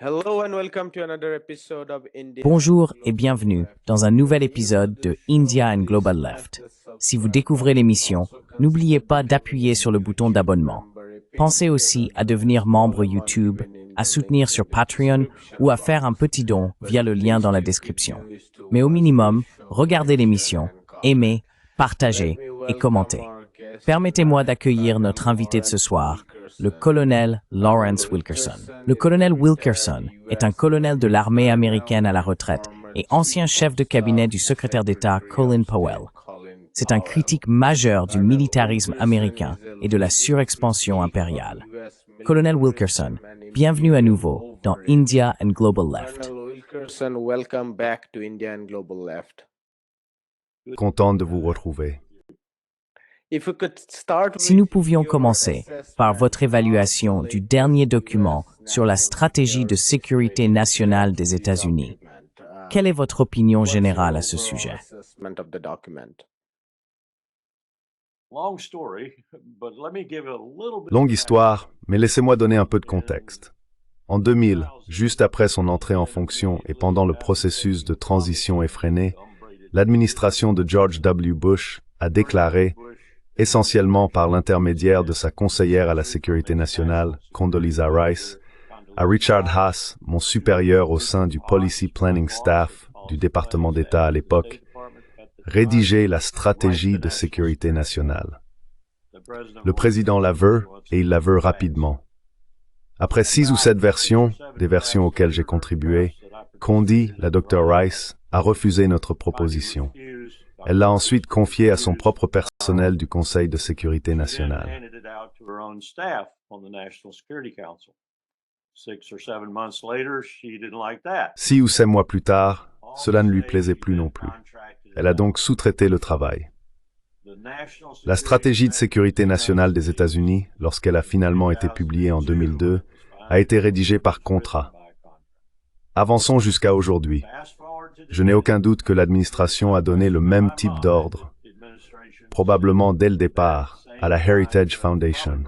Hello and welcome to another episode of India. Bonjour et bienvenue dans un nouvel épisode de India and Global Left. Si vous découvrez l'émission, n'oubliez pas d'appuyer sur le bouton d'abonnement. Pensez aussi à devenir membre YouTube, à soutenir sur Patreon ou à faire un petit don via le lien dans la description. Mais au minimum, regardez l'émission, aimez, partagez et commentez. Permettez-moi d'accueillir notre invité de ce soir, le colonel Lawrence Wilkerson. Le colonel Wilkerson est un colonel de l'armée américaine à la retraite et ancien chef de cabinet du secrétaire d'État Colin Powell. C'est un critique majeur du militarisme américain et de la surexpansion impériale. Colonel Wilkerson, bienvenue à nouveau dans India and Global Left. Colonel Wilkerson, welcome back to India and Global Left. Content de vous retrouver. If we could start Si nous pouvions commencer par votre évaluation du dernier document sur la stratégie de sécurité nationale des États-Unis, quelle est votre opinion générale à ce sujet? assessment of the document. Longue histoire, mais laissez-moi donner un peu de contexte. En 2000, juste après son entrée en fonction et pendant le processus de transition effréné, l'administration de George W. Bush a déclaré, essentiellement par l'intermédiaire de sa conseillère à la sécurité nationale, Condoleezza Rice, à Richard Haass, mon supérieur au sein du Policy Planning Staff du département d'État à l'époque, rédiger la stratégie de sécurité nationale. Le président la veut et il la veut rapidement. Après 6 ou 7 versions, des versions auxquelles j'ai contribué, Condi, la Dr. Rice, a refusé notre proposition. Elle l'a ensuite confiée à son propre personnel du Conseil de sécurité nationale. 6 ou 7 mois plus tard, cela ne lui plaisait plus non plus. Elle a donc sous-traité le travail. La stratégie de sécurité nationale des États-Unis, lorsqu'elle a finalement été publiée en 2002, a été rédigée par contrat. Avançons jusqu'à aujourd'hui. Je n'ai aucun doute que l'administration a donné le même type d'ordre, probablement dès le départ, à la Heritage Foundation,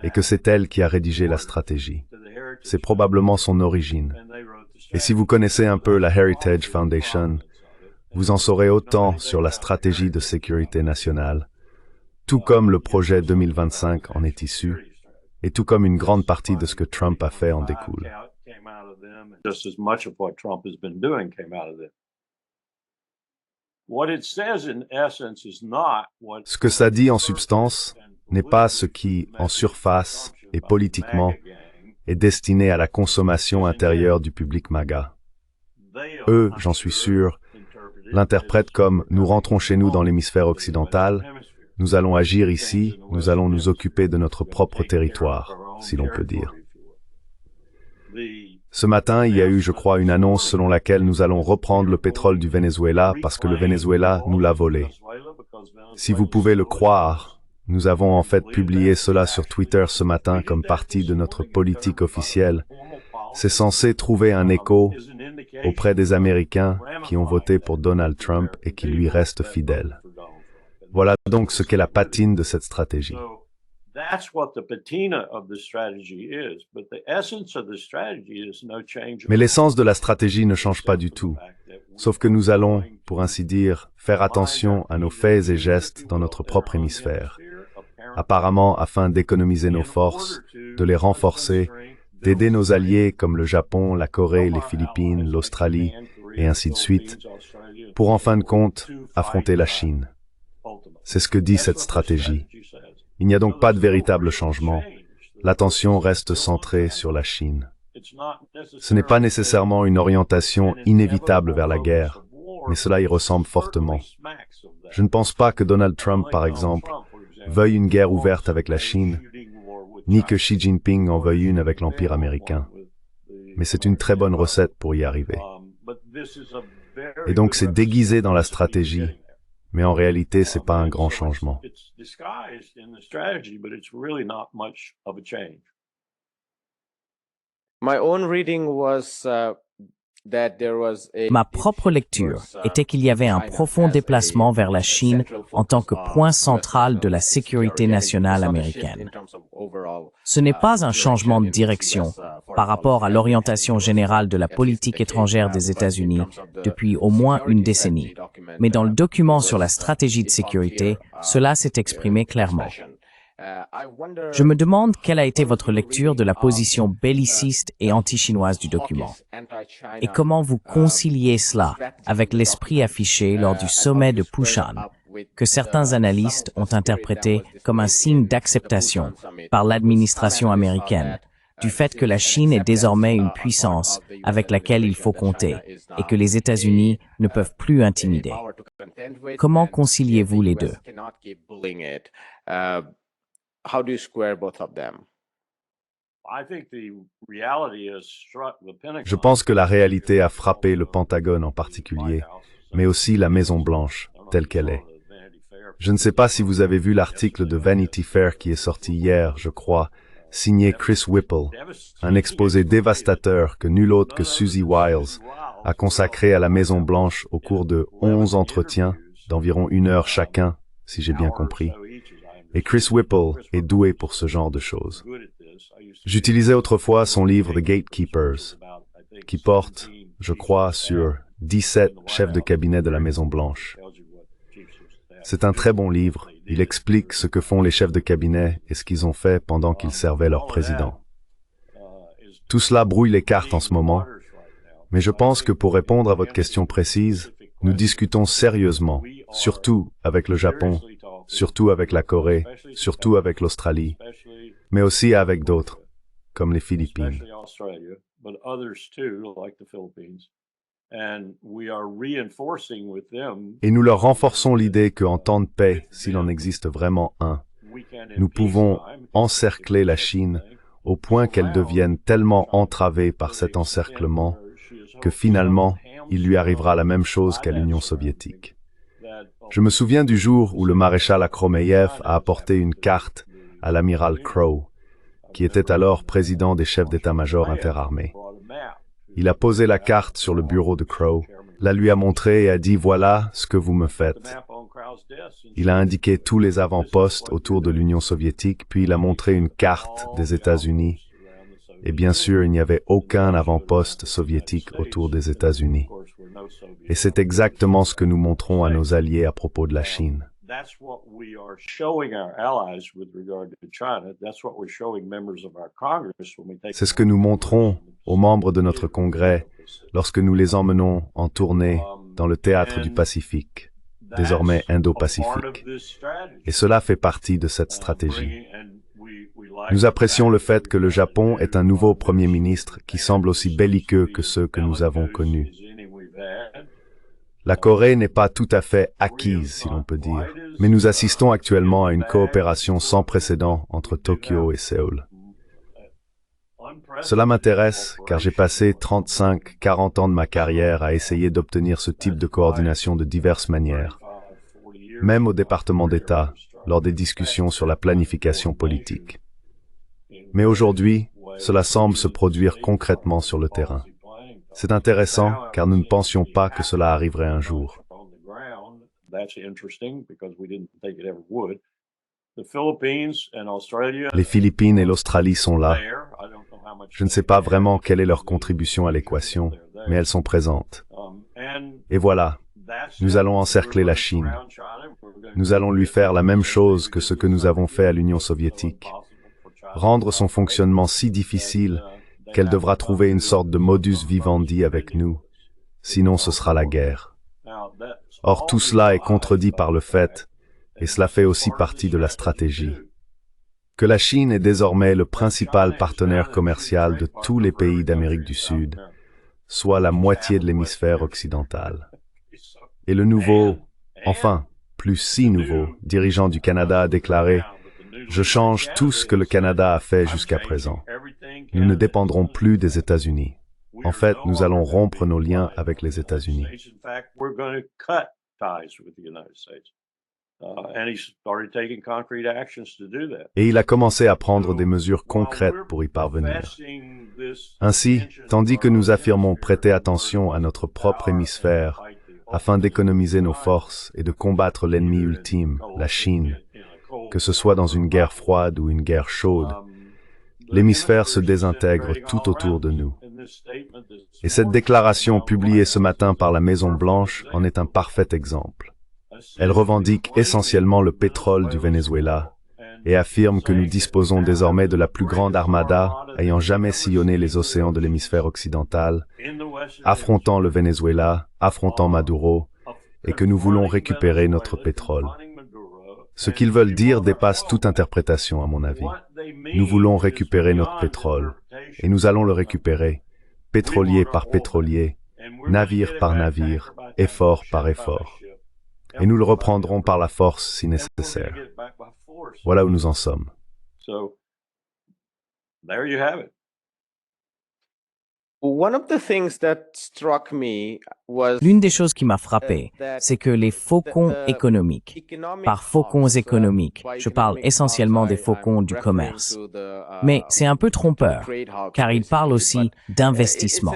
et que c'est elle qui a rédigé la stratégie. C'est probablement son origine. Et si vous connaissez un peu la Heritage Foundation, vous en saurez autant sur la stratégie de sécurité nationale, tout comme le projet 2025 en est issu, et tout comme une grande partie de ce que Trump a fait en découle. Just as much of what Trump has been doing came out of it. What it says in essence is not what Ce que ça dit en substance n'est pas ce qui, en surface et politiquement, est destiné à la consommation intérieure du public MAGA. Eux, j'en suis sûr, l'interprètent comme « nous rentrons chez nous dans l'hémisphère occidental, nous allons agir ici, nous allons nous occuper de notre propre territoire », si l'on peut dire. Ce matin, il y a eu, je crois, une annonce selon laquelle nous allons reprendre le pétrole du Venezuela parce que le Venezuela nous l'a volé. Si vous pouvez le croire, nous avons en fait publié cela sur Twitter ce matin comme partie de notre politique officielle. C'est censé trouver un écho auprès des Américains qui ont voté pour Donald Trump et qui lui restent fidèles. Voilà donc ce qu'est la patine de cette stratégie. that's what the patina of the strategy is, but the essence of the strategy is no change. Mais l'essence de la stratégie ne change pas du tout, sauf que nous allons, pour ainsi dire, faire attention à nos faits et gestes dans notre propre hémisphère, apparemment afin d'économiser nos forces, de les renforcer, d'aider nos alliés comme le Japon, la Corée, les Philippines, l'Australie, et ainsi de suite, pour en fin de compte affronter la Chine. C'est ce que dit cette stratégie. Il n'y a donc pas de véritable changement. L'attention reste centrée sur la Chine. Ce n'est pas nécessairement une orientation inévitable vers la guerre, mais cela y ressemble fortement. Je ne pense pas que Donald Trump, par exemple, veuille une guerre ouverte avec la Chine, ni que Xi Jinping en veuille une avec l'Empire américain. Mais c'est une très bonne recette pour y arriver. Et donc c'est déguisé dans la stratégie, mais en réalité, c'est pas un grand changement. My own reading was that there was a Ma propre lecture était qu'il y avait un profond déplacement vers la Chine en tant que point central de la sécurité nationale américaine. Ce n'est pas un changement de direction, par rapport à l'orientation générale de la politique étrangère des États-Unis depuis au moins une décennie. Mais dans le document sur la stratégie de sécurité, cela s'est exprimé clairement. Je me demande quelle a été votre lecture de la position belliciste et anti-chinoise du document, et comment vous conciliez cela avec l'esprit affiché lors du sommet de Pusan, que certains analystes ont interprété comme un signe d'acceptation par l'administration américaine du fait que la Chine est désormais une puissance avec laquelle il faut compter et que les États-Unis ne peuvent plus intimider. Comment conciliez-vous les deux? How do you square both of them? Je pense que la réalité a frappé le Pentagone en particulier, mais aussi la Maison-Blanche, telle qu'elle est. Je ne sais pas si vous avez vu l'article de Vanity Fair qui est sorti hier, je crois, signé Chris Whipple, un exposé dévastateur que nul autre que Susie Wiles a consacré à la Maison-Blanche au cours de 11 entretiens d'environ 1 heure chacun, si j'ai bien compris. Et Chris Whipple est doué pour ce genre de choses. J'utilisais autrefois son livre The Gatekeepers, qui porte, je crois, sur 17 chefs de cabinet de la Maison-Blanche. C'est un très bon livre. Il explique ce que font les chefs de cabinet et ce qu'ils ont fait pendant qu'ils servaient leur président. Tout cela brouille les cartes en ce moment, mais je pense que pour répondre à votre question précise, nous discutons sérieusement, surtout avec le Japon, surtout avec la Corée, surtout avec l'Australie, mais aussi avec d'autres, comme les Philippines. Et nous leur renforçons l'idée qu'en temps de paix, s'il en existe vraiment un, nous pouvons encercler la Chine au point qu'elle devienne tellement entravée par cet encerclement que finalement, il lui arrivera la même chose qu'à l'Union soviétique. Je me souviens du jour où le maréchal Akhromeyev a apporté une carte à l'amiral Crowe, qui était alors président des chefs d'état-major interarmés. Il a posé la carte sur le bureau de Crowe, la lui a montrée et a dit « Voilà ce que vous me faites ». Il a indiqué tous les avant-postes autour de l'Union soviétique, puis il a montré une carte des États-Unis. Et bien sûr, il n'y avait aucun avant-poste soviétique autour des États-Unis. Et c'est exactement ce que nous montrons à nos alliés à propos de la Chine. C'est ce que nous montrons aux membres de notre Congrès lorsque nous les emmenons en tournée dans le théâtre du Pacifique, désormais Indo-Pacifique. Et cela fait partie de cette stratégie. Nous apprécions le fait que le Japon est un nouveau Premier ministre qui semble aussi belliqueux que ceux que nous avons connus. La Corée n'est pas tout à fait acquise, si l'on peut dire, mais nous assistons actuellement à une coopération sans précédent entre Tokyo et Séoul. Cela m'intéresse car j'ai passé 35-40 ans de ma carrière à essayer d'obtenir ce type de coordination de diverses manières, même au département d'État, lors des discussions sur la planification politique. Mais aujourd'hui, cela semble se produire concrètement sur le terrain. C'est intéressant car nous ne pensions pas que cela arriverait un jour. Les Philippines et l'Australie sont là. Je ne sais pas vraiment quelle est leur contribution à l'équation, mais elles sont présentes. Et voilà, nous allons encercler la Chine. Nous allons lui faire la même chose que ce que nous avons fait à l'Union soviétique. Rendre son fonctionnement si difficile qu'elle devra trouver une sorte de modus vivendi avec nous, sinon ce sera la guerre. Or tout cela est contredit par le fait, et cela fait aussi partie de la stratégie, que la Chine est désormais le principal partenaire commercial de tous les pays d'Amérique du Sud, soit la moitié de l'hémisphère occidental. Et le nouveau, enfin, plus si nouveau, dirigeant du Canada a déclaré « Je change tout ce que le Canada a fait jusqu'à présent. Nous ne dépendrons plus des États-Unis. En fait, nous allons rompre nos liens avec les États-Unis. » Et il a commencé à prendre des mesures concrètes pour y parvenir. Ainsi, tandis que nous affirmons prêter attention à notre propre hémisphère afin d'économiser nos forces et de combattre l'ennemi ultime, la Chine, que ce soit dans une guerre froide ou une guerre chaude, l'hémisphère se désintègre tout autour de nous. Et cette déclaration publiée ce matin par la Maison-Blanche en est un parfait exemple. Elle revendique essentiellement le pétrole du Venezuela et affirme que nous disposons désormais de la plus grande armada ayant jamais sillonné les océans de l'hémisphère occidental, affrontant le Venezuela, affrontant Maduro, et que nous voulons récupérer notre pétrole. Ce qu'ils veulent dire dépasse toute interprétation, à mon avis. Nous voulons récupérer notre pétrole, et nous allons le récupérer, pétrolier par pétrolier, navire par navire, effort par effort. Et nous le reprendrons par la force si nécessaire. Voilà où nous en sommes. L'une des choses qui m'a frappé, c'est que les faucons économiques, par faucons économiques, je parle essentiellement des faucons du commerce. Mais c'est un peu trompeur, car ils parlent aussi d'investissement.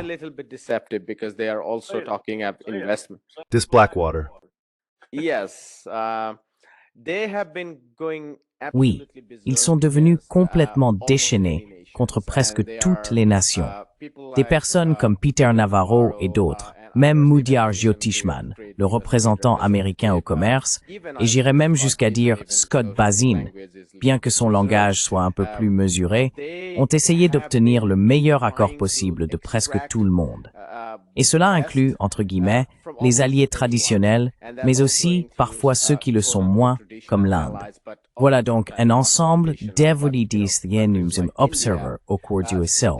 This Blackwater. Oui, ils sont devenus complètement déchaînés contre presque toutes les nations. Des personnes comme Peter Navarro et d'autres, même Mudiyar Jyothishman, le représentant américain au commerce, et j'irais même jusqu'à dire Scott Bazin, bien que son langage soit un peu plus mesuré, ont essayé d'obtenir le meilleur accord possible de presque tout le monde. Et cela inclut, entre guillemets, les alliés traditionnels, mais aussi parfois ceux qui le sont moins, comme l'Inde. Voilà donc un ensemble d'évolutions que nous avons observées au cours du SL.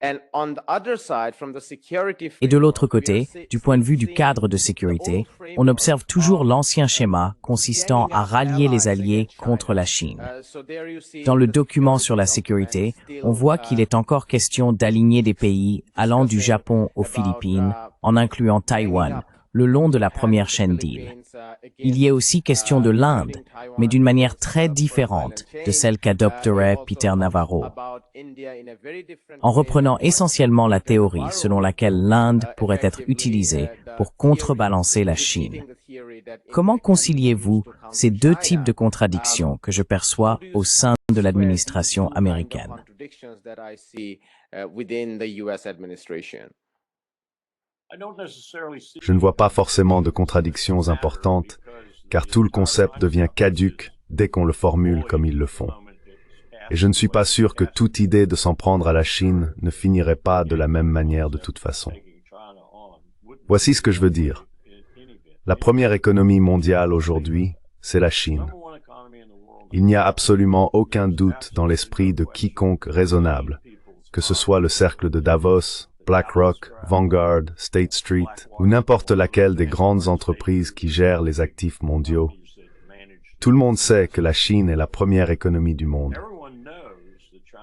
Et de l'autre côté, du point de vue du cadre de sécurité, on observe toujours l'ancien schéma consistant à rallier les alliés contre la Chine. Dans le document sur la sécurité, on voit qu'il est encore question d'aligner des pays allant du Japon aux Philippines, en incluant Taïwan, le long de la première chaîne d'îles. Il y est aussi question de l'Inde, mais d'une manière très différente de celle qu'adopterait Peter Navarro. En reprenant essentiellement la théorie selon laquelle l'Inde pourrait être utilisée pour contrebalancer la Chine. Comment conciliez-vous ces deux types de contradictions que je perçois au sein de l'administration américaine? Je ne vois pas forcément de contradictions importantes, car tout le concept devient caduc dès qu'on le formule comme ils le font. Et je ne suis pas sûr que toute idée de s'en prendre à la Chine ne finirait pas de la même manière de toute façon. Voici ce que je veux dire. La première économie mondiale aujourd'hui, c'est la Chine. Il n'y a absolument aucun doute dans l'esprit de quiconque raisonnable, que ce soit le cercle de Davos, BlackRock, Vanguard, State Street ou n'importe laquelle des grandes entreprises qui gèrent les actifs mondiaux. Tout le monde sait que la Chine est la première économie du monde.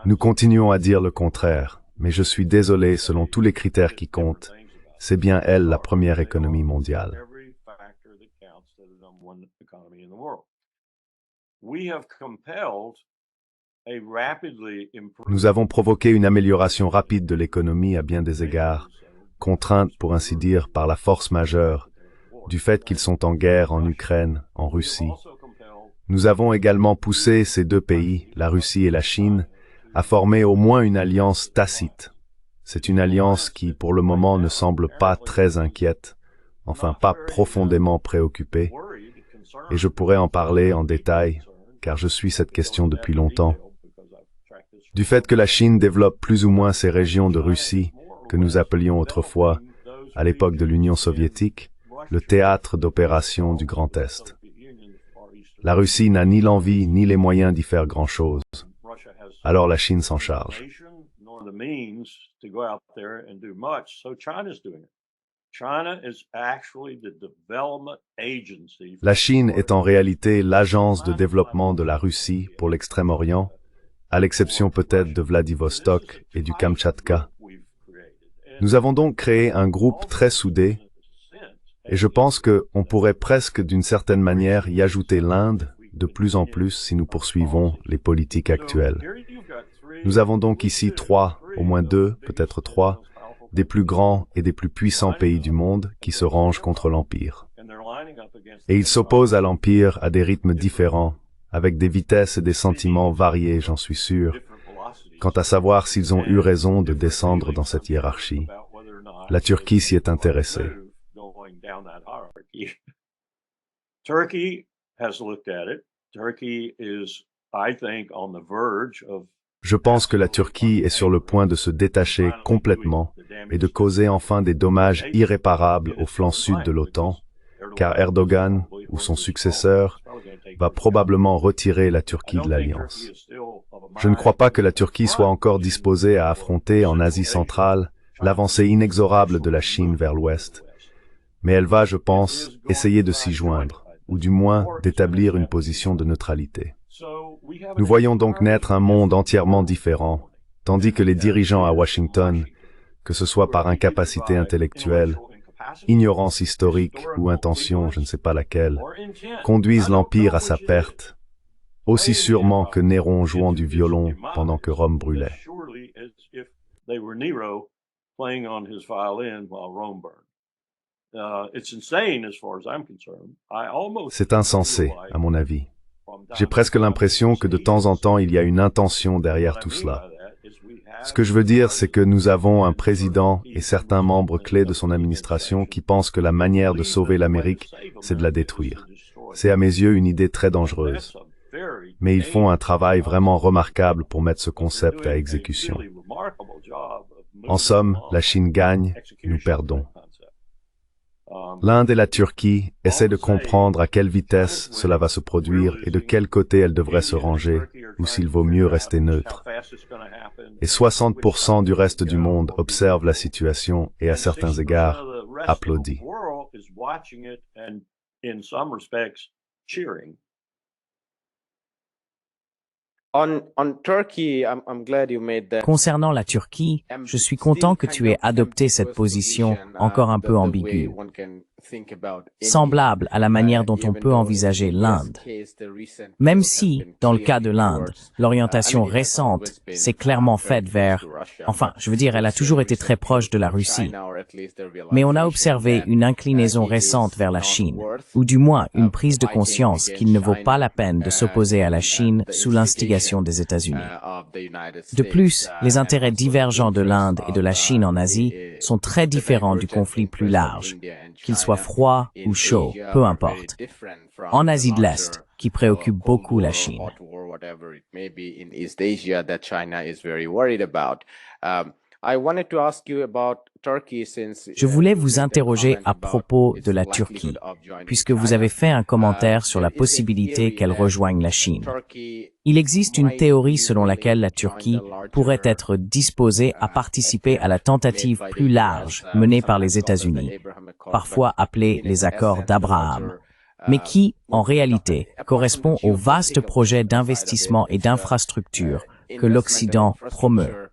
Nous continuons à dire le contraire, mais je suis désolé, selon tous les critères qui comptent, c'est bien elle la première économie mondiale. Nous avons provoqué une amélioration rapide de l'économie à bien des égards, contrainte, pour ainsi dire, par la force majeure, du fait qu'ils sont en guerre en Ukraine, en Russie. Nous avons également poussé ces deux pays, la Russie et la Chine, à former au moins une alliance tacite. C'est une alliance qui, pour le moment, ne semble pas très inquiète, enfin pas profondément préoccupée, et je pourrais en parler en détail, car je suis cette question depuis longtemps. Du fait que la Chine développe plus ou moins ces régions de Russie, que nous appelions autrefois, à l'époque de l'Union soviétique, le théâtre d'opération du Grand Est. La Russie n'a ni l'envie ni les moyens d'y faire grand-chose. Alors la Chine s'en charge. La Chine est en réalité l'agence de développement de la Russie pour l'Extrême-Orient, à l'exception peut-être de Vladivostok et du Kamtchatka. Nous avons donc créé un groupe très soudé, et je pense qu'on pourrait presque d'une certaine manière y ajouter l'Inde de plus en plus si nous poursuivons les politiques actuelles. Nous avons donc ici au moins deux, peut-être trois, des plus grands et des plus puissants pays du monde qui se rangent contre l'Empire. Et ils s'opposent à l'Empire à des rythmes différents, avec des vitesses et des sentiments variés, j'en suis sûr, quant à savoir s'ils ont eu raison de descendre dans cette hiérarchie. La Turquie s'y est intéressée. Turkey has looked at it. Turkey is, I think, on the verge of Je pense que la Turquie est sur le point de se détacher complètement et de causer enfin des dommages irréparables au flanc sud de l'OTAN, car Erdogan, ou son successeur, va probablement retirer la Turquie de l'Alliance. Je ne crois pas que la Turquie soit encore disposée à affronter en Asie centrale l'avancée inexorable de la Chine vers l'ouest, mais elle va, je pense, essayer de s'y joindre, ou du moins d'établir une position de neutralité. Nous voyons donc naître un monde entièrement différent, tandis que les dirigeants à Washington, que ce soit par incapacité intellectuelle, ignorance historique ou intention, je ne sais pas laquelle, conduisent l'Empire à sa perte, aussi sûrement que Néron jouant du violon pendant que Rome brûlait. C'est insensé, à mon avis. J'ai presque l'impression que de temps en temps, il y a une intention derrière tout cela. Ce que je veux dire, c'est que nous avons un président et certains membres clés de son administration qui pensent que la manière de sauver l'Amérique, c'est de la détruire. C'est à mes yeux une idée très dangereuse. Mais ils font un travail vraiment remarquable pour mettre ce concept à exécution. En somme, la Chine gagne, nous perdons. L'Inde et la Turquie essaient de comprendre à quelle vitesse cela va se produire et de quel côté elles devraient se ranger, ou s'il vaut mieux rester neutre. Et 60% du reste du monde observe la situation et à certains égards applaudit. Concernant la Turquie, je suis content que tu aies adopté cette position encore un peu ambiguë, semblable à la manière dont on peut envisager l'Inde. Même si, dans le cas de l'Inde, l'orientation récente s'est clairement faite vers, enfin, je veux dire, elle a toujours été très proche de la Russie. Mais on a observé une inclinaison récente vers la Chine, ou du moins une prise de conscience qu'il ne vaut pas la peine de s'opposer à la Chine sous l'instigation des États-Unis. De plus, les intérêts divergents de l'Inde et de la Chine en Asie sont très différents du conflit plus large, qu'il soit froid ou chaud, peu importe. En Asie de l'Est, qui préoccupe beaucoup la Chine. Je voulais vous interroger à propos de la Turquie, puisque vous avez fait un commentaire sur la possibilité qu'elle rejoigne la Chine. Il existe une théorie selon laquelle la Turquie pourrait être disposée à participer à la tentative plus large menée par les États-Unis, parfois appelée les accords d'Abraham, mais qui, en réalité, correspond au vaste projet d'investissement et d'infrastructure que l'Occident promeut,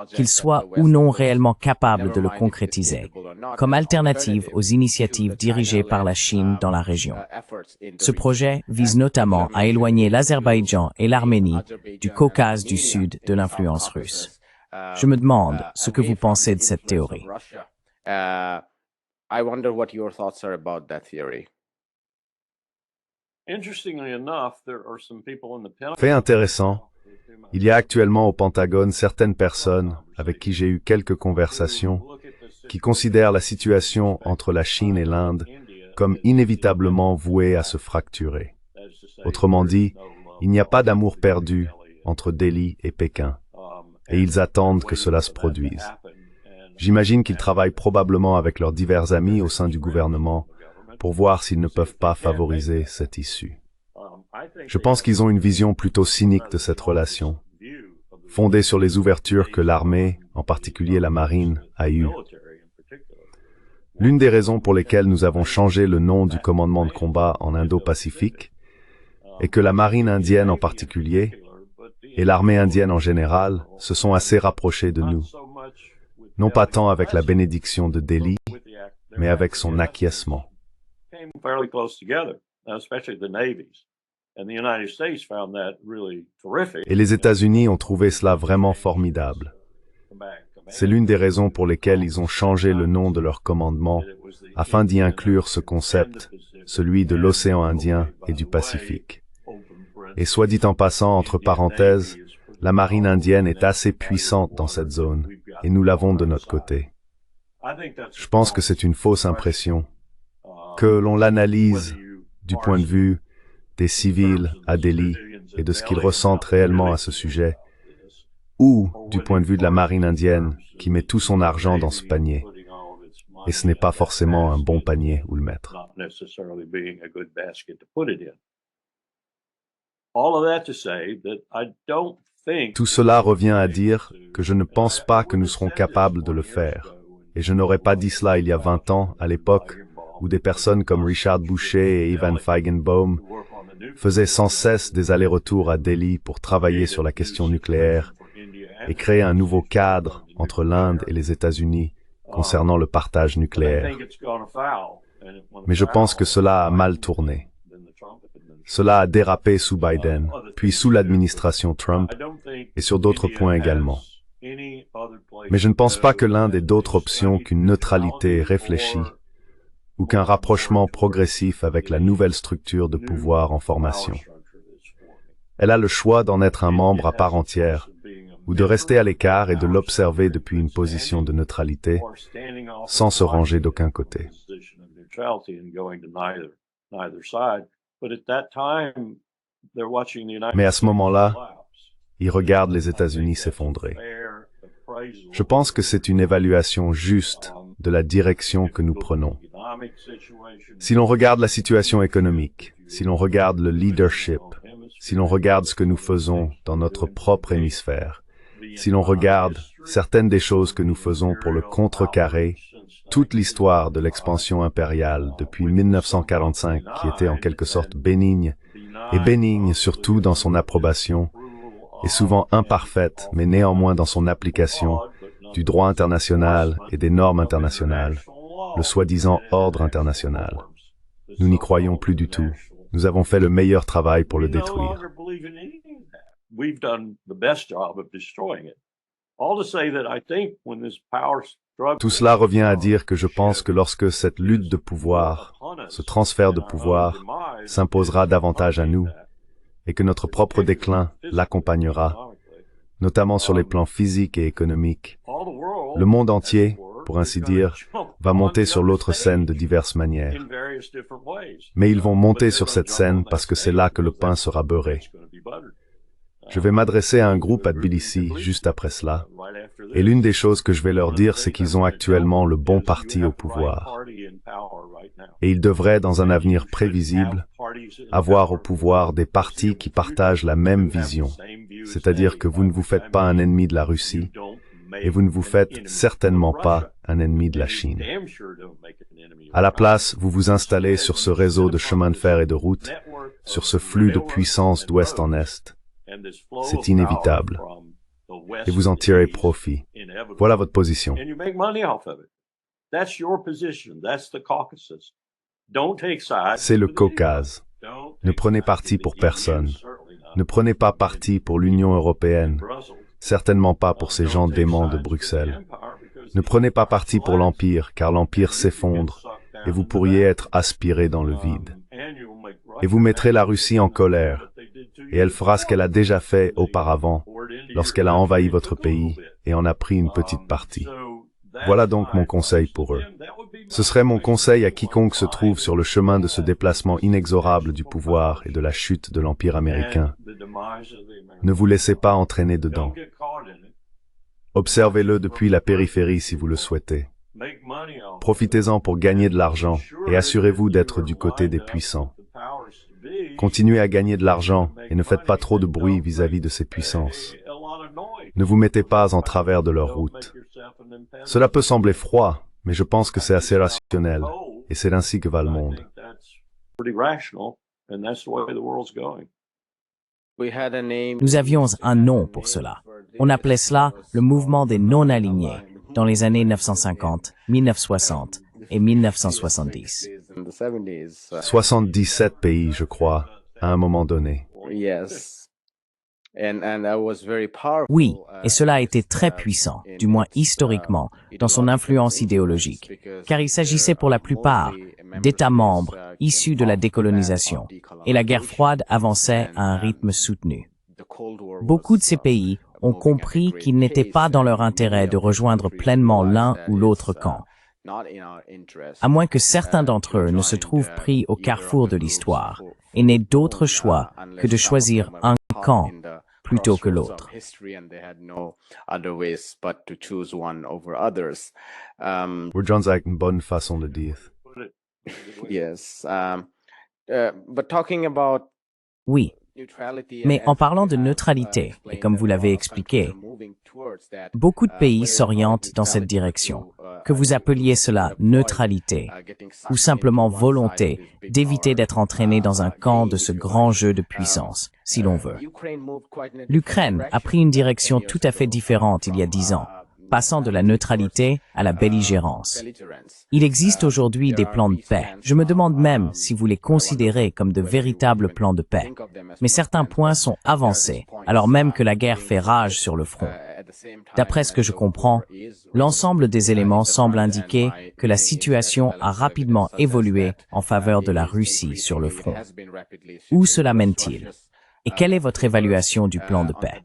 qu'il soit ou non réellement capable de le concrétiser, comme alternative aux initiatives dirigées par la Chine dans la région. Ce projet vise notamment à éloigner l'Azerbaïdjan et l'Arménie du Caucase du Sud de l'influence russe. Je me demande ce que vous pensez de cette théorie. Fait intéressant, il y a actuellement au Pentagone certaines personnes avec qui j'ai eu quelques conversations qui considèrent la situation entre la Chine et l'Inde comme inévitablement vouée à se fracturer. Autrement dit, il n'y a pas d'amour perdu entre Delhi et Pékin, et ils attendent que cela se produise. J'imagine qu'ils travaillent probablement avec leurs divers amis au sein du gouvernement pour voir s'ils ne peuvent pas favoriser cette issue. Je pense qu'ils ont une vision plutôt cynique de cette relation, fondée sur les ouvertures que l'armée, en particulier la marine, a eues. L'une des raisons pour lesquelles nous avons changé le nom du commandement de combat en Indo-Pacifique est que la marine indienne en particulier et l'armée indienne en général se sont assez rapprochées de nous, non pas tant avec la bénédiction de Delhi, mais avec son acquiescement. Et les États-Unis ont trouvé cela vraiment formidable. C'est l'une des raisons pour lesquelles ils ont changé le nom de leur commandement afin d'y inclure ce concept, celui de l'océan Indien et du Pacifique. Et soit dit en passant, entre parenthèses, la marine indienne est assez puissante dans cette zone, et nous l'avons de notre côté. Je pense que c'est une fausse impression, que l'on l'analyse du point de vue des civils à Delhi et de ce qu'ils ressentent réellement à ce sujet, ou du point de vue de la marine indienne qui met tout son argent dans ce panier. Et ce n'est pas forcément un bon panier où le mettre. Tout cela revient à dire que je ne pense pas que nous serons capables de le faire. Et je n'aurais pas dit cela il y a 20 ans, à l'époque où des personnes comme Richard Boucher et Ivan Feigenbaum faisaient sans cesse des allers-retours à Delhi pour travailler sur la question nucléaire et créer un nouveau cadre entre l'Inde et les États-Unis concernant le partage nucléaire. Mais je pense que cela a mal tourné. Cela a dérapé sous Biden, puis sous l'administration Trump, et sur d'autres points également. Mais je ne pense pas que l'Inde ait d'autre option qu'une neutralité réfléchie ou qu'un rapprochement progressif avec la nouvelle structure de pouvoir en formation. Elle a le choix d'en être un membre à part entière, ou de rester à l'écart et de l'observer depuis une position de neutralité, sans se ranger d'aucun côté. Mais à ce moment-là, ils regardent les États-Unis s'effondrer. Je pense que c'est une évaluation juste de la direction que nous prenons. Si l'on regarde la situation économique, si l'on regarde le leadership, si l'on regarde ce que nous faisons dans notre propre hémisphère, si l'on regarde certaines des choses que nous faisons pour le contrecarrer, toute l'histoire de l'expansion impériale depuis 1945, qui était en quelque sorte bénigne, et bénigne surtout dans son approbation, et souvent imparfaite, mais néanmoins dans son application, du droit international et des normes internationales, le soi-disant ordre international. Nous n'y croyons plus du tout. Nous avons fait le meilleur travail pour le détruire. Tout cela revient à dire que je pense que lorsque cette lutte de pouvoir, ce transfert de pouvoir, s'imposera davantage à nous, et que notre propre déclin l'accompagnera, notamment sur les plans physiques et économiques, le monde entier, pour ainsi dire, va monter sur l'autre scène de diverses manières. Mais ils vont monter sur cette scène parce que c'est là que le pain sera beurré. Je vais m'adresser à un groupe à Tbilissi juste après cela, et l'une des choses que je vais leur dire, c'est qu'ils ont actuellement le bon parti au pouvoir. Et ils devraient, dans un avenir prévisible, avoir au pouvoir des partis qui partagent la même vision, c'est-à-dire que vous ne vous faites pas un ennemi de la Russie, et vous ne vous faites certainement pas un ennemi de la Chine. À la place, vous vous installez sur ce réseau de chemins de fer et de routes, sur ce flux de puissance d'ouest en est. C'est inévitable. Et vous en tirez profit. Voilà votre position. C'est le Caucase. Ne prenez parti pour personne. Ne prenez pas parti pour l'Union européenne. Certainement pas pour ces gens déments de Bruxelles. Ne prenez pas parti pour l'Empire, car l'Empire s'effondre, et vous pourriez être aspiré dans le vide. Et vous mettrez la Russie en colère, et elle fera ce qu'elle a déjà fait auparavant, lorsqu'elle a envahi votre pays et en a pris une petite partie. Voilà donc mon conseil pour eux. Ce serait mon conseil à quiconque se trouve sur le chemin de ce déplacement inexorable du pouvoir et de la chute de l'Empire américain. Ne vous laissez pas entraîner dedans. Observez-le depuis la périphérie si vous le souhaitez. Profitez-en pour gagner de l'argent et assurez-vous d'être du côté des puissants. Continuez à gagner de l'argent et ne faites pas trop de bruit vis-à-vis de ces puissances. Ne vous mettez pas en travers de leur route. Cela peut sembler froid, mais je pense que c'est assez rationnel, et c'est ainsi que va le monde. Nous avions un nom pour cela. On appelait cela le mouvement des non-alignés dans les années 1950, 1960 et 1970. 77 pays, je crois, à un moment donné. Oui, et cela a été très puissant, du moins historiquement, dans son influence idéologique, car il s'agissait pour la plupart d'États membres issus de la décolonisation, et la guerre froide avançait à un rythme soutenu. Beaucoup de ces pays ont compris qu'il n'était pas dans leur intérêt de rejoindre pleinement l'un ou l'autre camp, à moins que certains d'entre eux ne se trouvent pris au carrefour de l'histoire et n'aient d'autre choix que de choisir un camp plutôt que l'autre. Urjanzak, une bonne façon de dire. Yes, but talking about Oui, mais en parlant de neutralité, et comme vous l'avez expliqué, beaucoup de pays s'orientent dans cette direction, que vous appeliez cela neutralité, ou simplement volonté d'éviter d'être entraîné dans un camp de ce grand jeu de puissance, si l'on veut. L'Ukraine a pris une direction tout à fait différente il y a 10 ans, passant de la neutralité à la belligérance. Il existe aujourd'hui des plans de paix. Je me demande même si vous les considérez comme de véritables plans de paix. Mais certains points sont avancés, alors même que la guerre fait rage sur le front. D'après ce que je comprends, l'ensemble des éléments semble indiquer que la situation a rapidement évolué en faveur de la Russie sur le front. Où cela mène-t-il? Et quelle est votre évaluation du plan de paix?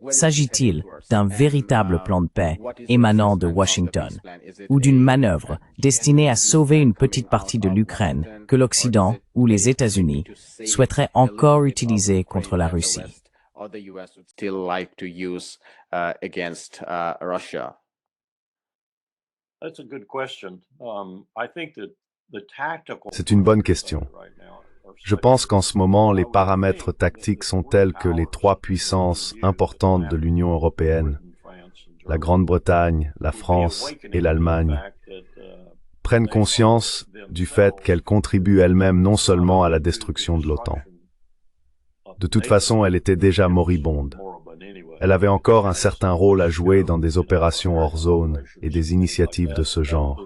S'agit-il d'un véritable plan de paix émanant de Washington ou d'une manœuvre destinée à sauver une petite partie de l'Ukraine que l'Occident ou les États-Unis souhaiteraient encore utiliser contre la Russie? C'est une bonne question. Je pense qu'en ce moment, les paramètres tactiques sont tels que les trois puissances importantes de l'Union européenne, la Grande-Bretagne, la France et l'Allemagne, prennent conscience du fait qu'elles contribuent elles-mêmes non seulement à la destruction de l'OTAN. De toute façon, elle était déjà moribonde. Elle avait encore un certain rôle à jouer dans des opérations hors zone et des initiatives de ce genre.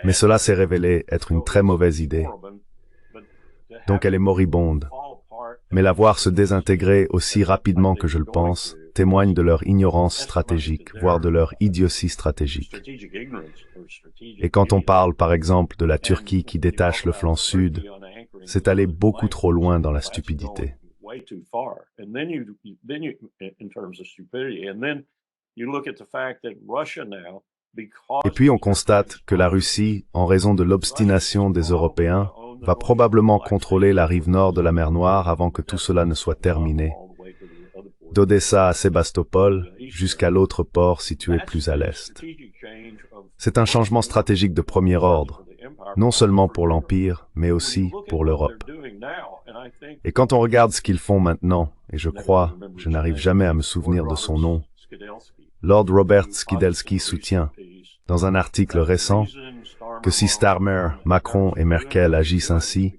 Mais cela s'est révélé être une très mauvaise idée. Donc elle est moribonde. Mais la voir se désintégrer aussi rapidement que je le pense témoigne de leur ignorance stratégique, voire de leur idiotie stratégique. Et quand on parle par exemple de la Turquie qui détache le flanc sud, c'est aller beaucoup trop loin dans la stupidité. Et puis on constate que la Russie, en raison de l'obstination des Européens, va probablement contrôler la rive nord de la mer Noire avant que tout cela ne soit terminé, d'Odessa à Sébastopol jusqu'à l'autre port situé plus à l'est. C'est un changement stratégique de premier ordre, non seulement pour l'Empire, mais aussi pour l'Europe. Et quand on regarde ce qu'ils font maintenant, et je crois, je n'arrive jamais à me souvenir de son nom, Lord Robert Skidelsky soutient, dans un article récent, que si Starmer, Macron et Merkel agissent ainsi,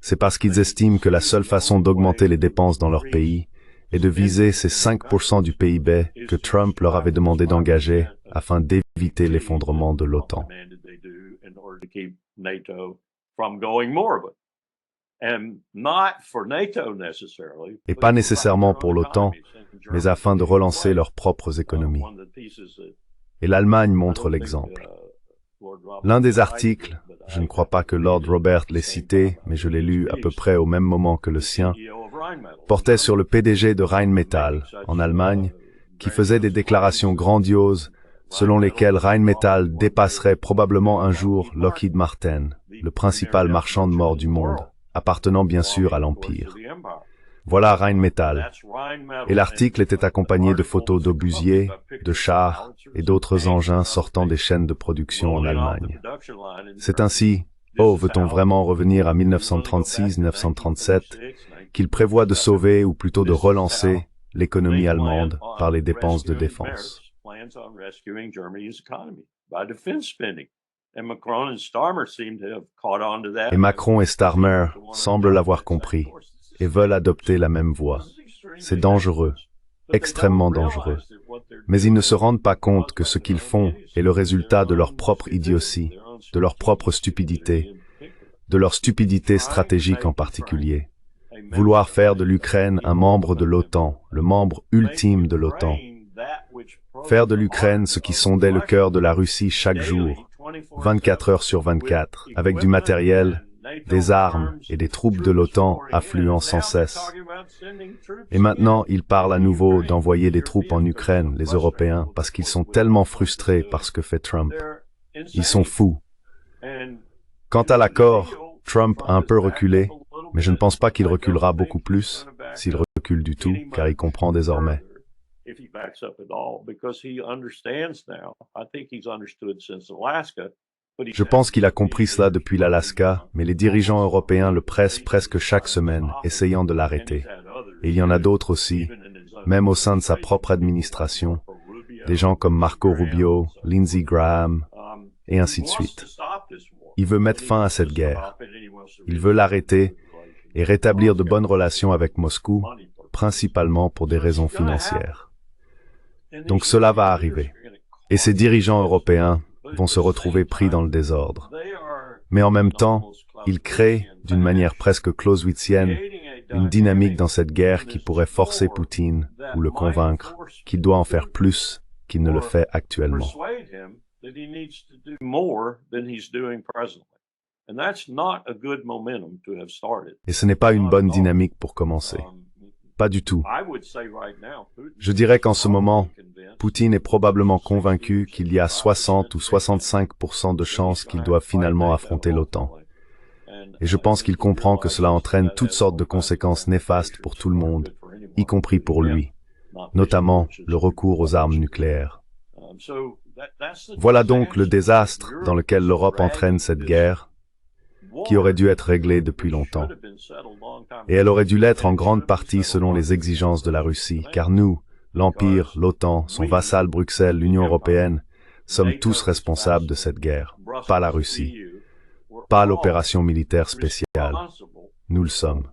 c'est parce qu'ils estiment que la seule façon d'augmenter les dépenses dans leur pays est de viser ces 5% du PIB que Trump leur avait demandé d'engager afin d'éviter l'effondrement de l'OTAN. Et pas nécessairement pour l'OTAN, mais afin de relancer leurs propres économies. Et l'Allemagne montre l'exemple. L'un des articles, je ne crois pas que Lord Robert l'ait cité, mais je l'ai lu à peu près au même moment que le sien, portait sur le PDG de Rheinmetall, en Allemagne, qui faisait des déclarations grandioses selon lesquelles Rheinmetall dépasserait probablement un jour Lockheed Martin, le principal marchand de morts du monde, appartenant bien sûr à l'Empire. Voilà Rheinmetall. Et l'article était accompagné de photos d'obusiers, de chars et d'autres engins sortant des chaînes de production en Allemagne. C'est ainsi, veut-on vraiment revenir à 1936-1937, qu'il prévoit de sauver ou plutôt de relancer l'économie allemande par les dépenses de défense. Et Macron et Starmer semblent l'avoir compris et veulent adopter la même voie. C'est dangereux, extrêmement dangereux. Mais ils ne se rendent pas compte que ce qu'ils font est le résultat de leur propre idiotie, de leur propre stupidité, de leur stupidité stratégique en particulier. Vouloir faire de l'Ukraine un membre de l'OTAN, le membre ultime de l'OTAN. Faire de l'Ukraine ce qui sondait le cœur de la Russie chaque jour, 24 heures sur 24, avec du matériel des armes et des troupes de l'OTAN affluant sans cesse. Et maintenant, ils parlent à nouveau d'envoyer des troupes en Ukraine, les Européens, parce qu'ils sont tellement frustrés par ce que fait Trump. Ils sont fous. Quant à l'accord, Trump a un peu reculé, mais je ne pense pas qu'il reculera beaucoup plus, s'il recule du tout, car il comprend désormais. Je pense qu'il a compris cela depuis l'Alaska, mais les dirigeants européens le pressent presque chaque semaine, essayant de l'arrêter. Et il y en a d'autres aussi, même au sein de sa propre administration, des gens comme Marco Rubio, Lindsey Graham, et ainsi de suite. Il veut mettre fin à cette guerre. Il veut l'arrêter et rétablir de bonnes relations avec Moscou, principalement pour des raisons financières. Donc cela va arriver. Et ces dirigeants européens vont se retrouver pris dans le désordre. Mais en même temps, ils créent, d'une manière presque clausewitzienne, une dynamique dans cette guerre qui pourrait forcer Poutine ou le convaincre qu'il doit en faire plus qu'il ne le fait actuellement. Et ce n'est pas une bonne dynamique pour commencer. Pas du tout. Je dirais qu'en ce moment, Poutine est probablement convaincu qu'il y a 60 ou 65% de chances qu'il doive finalement affronter l'OTAN. Et je pense qu'il comprend que cela entraîne toutes sortes de conséquences néfastes pour tout le monde, y compris pour lui, notamment le recours aux armes nucléaires. Voilà donc le désastre dans lequel l'Europe entraîne cette guerre, qui aurait dû être réglée depuis longtemps. Et elle aurait dû l'être en grande partie selon les exigences de la Russie, car nous, l'Empire, l'OTAN, son vassal Bruxelles, l'Union européenne, sommes tous responsables de cette guerre, pas la Russie, pas l'opération militaire spéciale. Nous le sommes.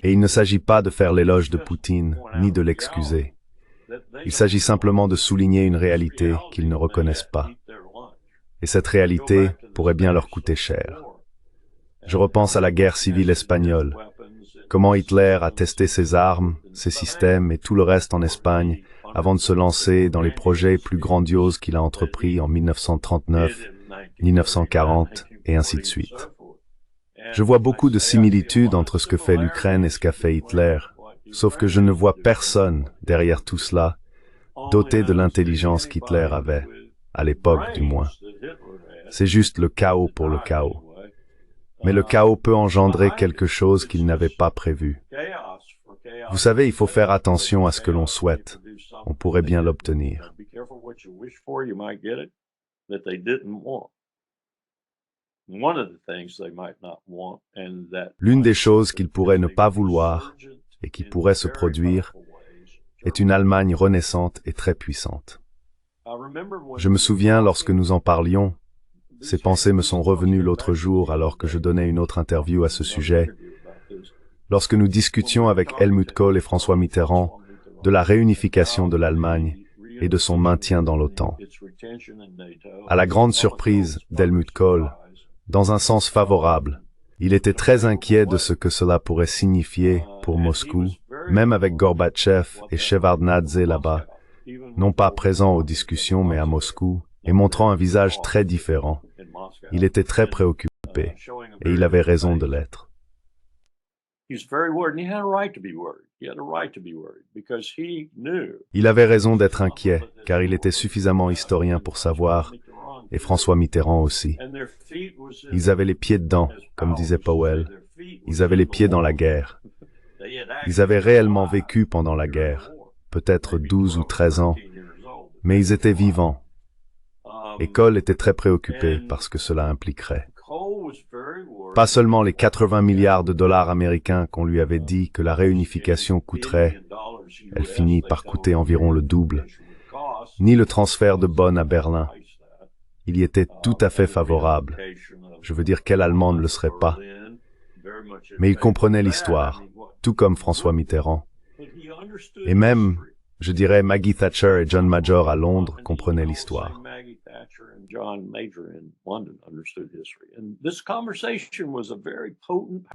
Et il ne s'agit pas de faire l'éloge de Poutine, ni de l'excuser. Il s'agit simplement de souligner une réalité qu'ils ne reconnaissent pas. Et cette réalité pourrait bien leur coûter cher. Je repense à la guerre civile espagnole. Comment Hitler a testé ses armes, ses systèmes et tout le reste en Espagne avant de se lancer dans les projets plus grandioses qu'il a entrepris en 1939, 1940 et ainsi de suite. Je vois beaucoup de similitudes entre ce que fait l'Ukraine et ce qu'a fait Hitler, sauf que je ne vois personne derrière tout cela doté de l'intelligence qu'Hitler avait, à l'époque du moins. C'est juste le chaos pour le chaos. Mais le chaos peut engendrer quelque chose qu'il n'avait pas prévu. Vous savez, il faut faire attention à ce que l'on souhaite. On pourrait bien l'obtenir. L'une des choses qu'ils pourraient ne pas vouloir et qui pourrait se produire est une Allemagne renaissante et très puissante. Je me souviens, lorsque nous en parlions, ces pensées me sont revenues l'autre jour alors que je donnais une autre interview à ce sujet, lorsque nous discutions avec Helmut Kohl et François Mitterrand de la réunification de l'Allemagne et de son maintien dans l'OTAN. À la grande surprise d'Helmut Kohl, dans un sens favorable, il était très inquiet de ce que cela pourrait signifier pour Moscou, même avec Gorbatchev et Shevardnadze là-bas, non pas présents aux discussions mais à Moscou, et montrant un visage très différent. Il était très préoccupé, et il avait raison de l'être. Il avait raison d'être inquiet, car il était suffisamment historien pour savoir, et François Mitterrand aussi. Ils avaient les pieds dedans, comme disait Powell. Ils avaient les pieds dans la guerre. Ils avaient réellement vécu pendant la guerre, peut-être 12 ou 13 ans, mais ils étaient vivants. Et Kohl était très préoccupé par ce que cela impliquerait. Pas seulement les 80 milliards de dollars américains qu'on lui avait dit que la réunification coûterait, elle finit par coûter environ le double, ni le transfert de Bonn à Berlin. Il y était tout à fait favorable. Je veux dire, quel Allemand ne le serait pas? Mais il comprenait l'histoire, tout comme François Mitterrand. Et même, je dirais, Maggie Thatcher et John Major à Londres comprenaient l'histoire.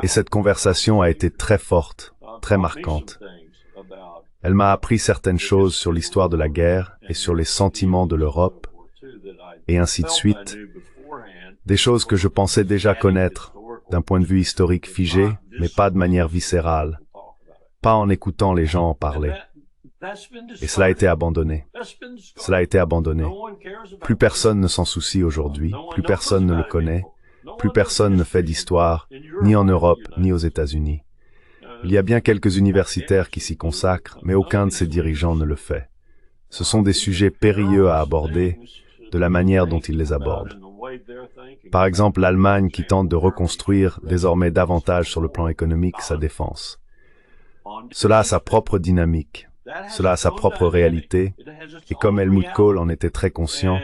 Et cette conversation a été très forte, très marquante. Elle m'a appris certaines choses sur l'histoire de la guerre et sur les sentiments de l'Europe, et ainsi de suite, des choses que je pensais déjà connaître d'un point de vue historique figé, mais pas de manière viscérale, pas en écoutant les gens en parler. Et cela a été abandonné. Cela a été abandonné. Plus personne ne s'en soucie aujourd'hui, plus personne ne le connaît, plus personne ne fait d'histoire, ni en Europe, ni aux États-Unis. Il y a bien quelques universitaires qui s'y consacrent, mais aucun de ces dirigeants ne le fait. Ce sont des sujets périlleux à aborder, de la manière dont ils les abordent. Par exemple, l'Allemagne qui tente de reconstruire, désormais davantage sur le plan économique, sa défense. Cela a sa propre dynamique, cela a sa propre réalité, et comme Helmut Kohl en était très conscient,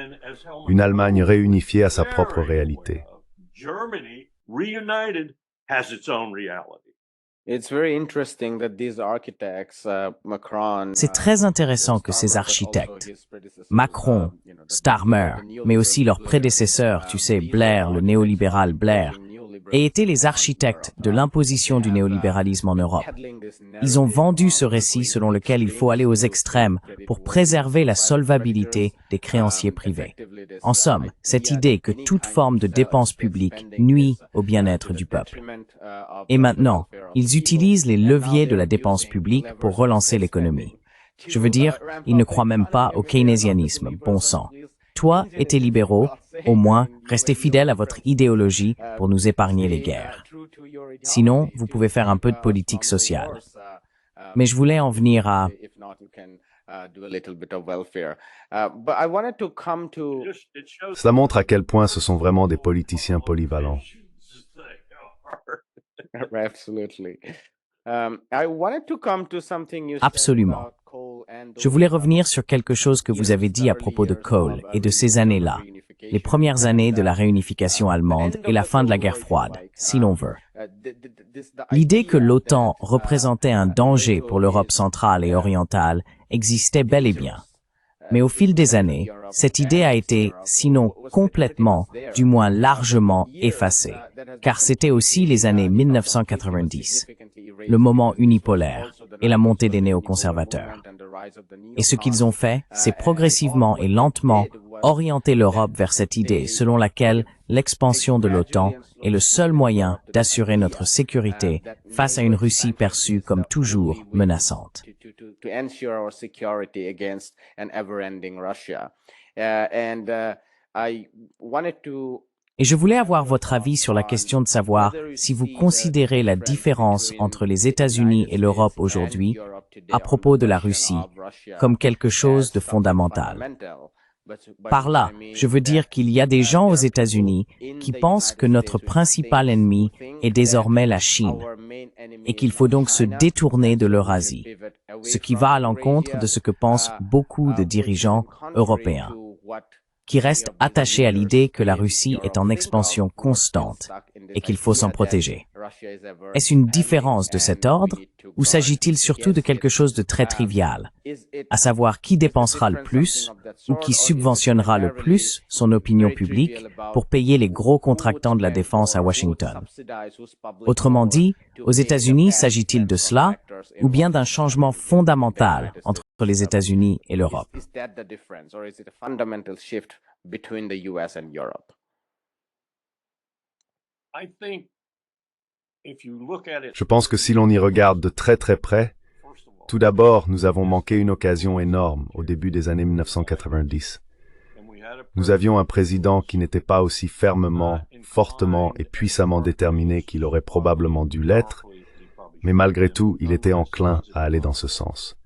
une Allemagne réunifiée a sa propre réalité. C'est très intéressant que ces architectes, Macron, Starmer, mais aussi leurs prédécesseurs, tu sais, Blair, le néolibéral Blair, aient été les architectes de l'imposition du néolibéralisme en Europe. Ils ont vendu ce récit selon lequel il faut aller aux extrêmes pour préserver la solvabilité des créanciers privés. En somme, cette idée que toute forme de dépense publique nuit au bien-être du peuple. Et maintenant, ils utilisent les leviers de la dépense publique pour relancer l'économie. Je veux dire, ils ne croient même pas au keynésianisme, bon sang. Toi et tes libéraux, au moins, restez fidèles à votre idéologie pour nous épargner les guerres. Sinon, vous pouvez faire un peu de politique sociale. Mais je voulais en venir à... Cela montre à quel point ce sont vraiment des politiciens polyvalents. Absolument. Je voulais revenir sur quelque chose que vous avez dit à propos de Kohl et de ces années-là, les premières années de la réunification allemande et la fin de la guerre froide, si l'on veut. L'idée que l'OTAN représentait un danger pour l'Europe centrale et orientale existait bel et bien. Mais au fil des années, cette idée a été, sinon complètement, du moins largement effacée, car c'était aussi les années 1990, le moment unipolaire et la montée des néoconservateurs. Et ce qu'ils ont fait, c'est progressivement et lentement orienter l'Europe vers cette idée selon laquelle l'expansion de l'OTAN est le seul moyen d'assurer notre sécurité face à une Russie perçue comme toujours menaçante. Et je voulais avoir votre avis sur la question de savoir si vous considérez la différence entre les États-Unis et l'Europe aujourd'hui à propos de la Russie comme quelque chose de fondamental. Par là, je veux dire qu'il y a des gens aux États-Unis qui pensent que notre principal ennemi est désormais la Chine et qu'il faut donc se détourner de l'Eurasie, ce qui va à l'encontre de ce que pensent beaucoup de dirigeants européens, qui restent attachés à l'idée que la Russie est en expansion constante et qu'il faut s'en protéger. Est-ce une différence de cet ordre ou s'agit-il surtout de quelque chose de très trivial, à savoir qui dépensera le plus ou qui subventionnera le plus son opinion publique pour payer les gros contractants de la défense à Washington? Autrement dit, aux États-Unis, s'agit-il de cela ou bien d'un changement fondamental entre les États-Unis et l'Europe? Je pense que si l'on y regarde de très très près, tout d'abord, nous avons manqué une occasion énorme au début des années 1990. Nous avions un président qui n'était pas aussi fermement, fortement et puissamment déterminé qu'il aurait probablement dû l'être, mais malgré tout, il était enclin à aller dans ce sens.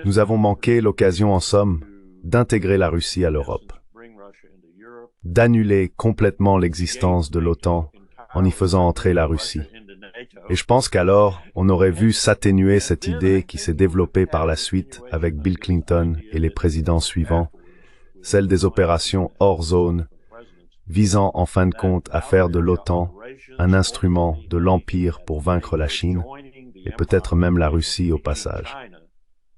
Nous avons manqué l'occasion, en somme, d'intégrer la Russie à l'Europe, d'annuler complètement l'existence de l'OTAN en y faisant entrer la Russie. Et je pense qu'alors, on aurait vu s'atténuer cette idée qui s'est développée par la suite avec Bill Clinton et les présidents suivants, celle des opérations hors zone, visant en fin de compte à faire de l'OTAN un instrument de l'Empire pour vaincre la Chine, et peut-être même la Russie au passage.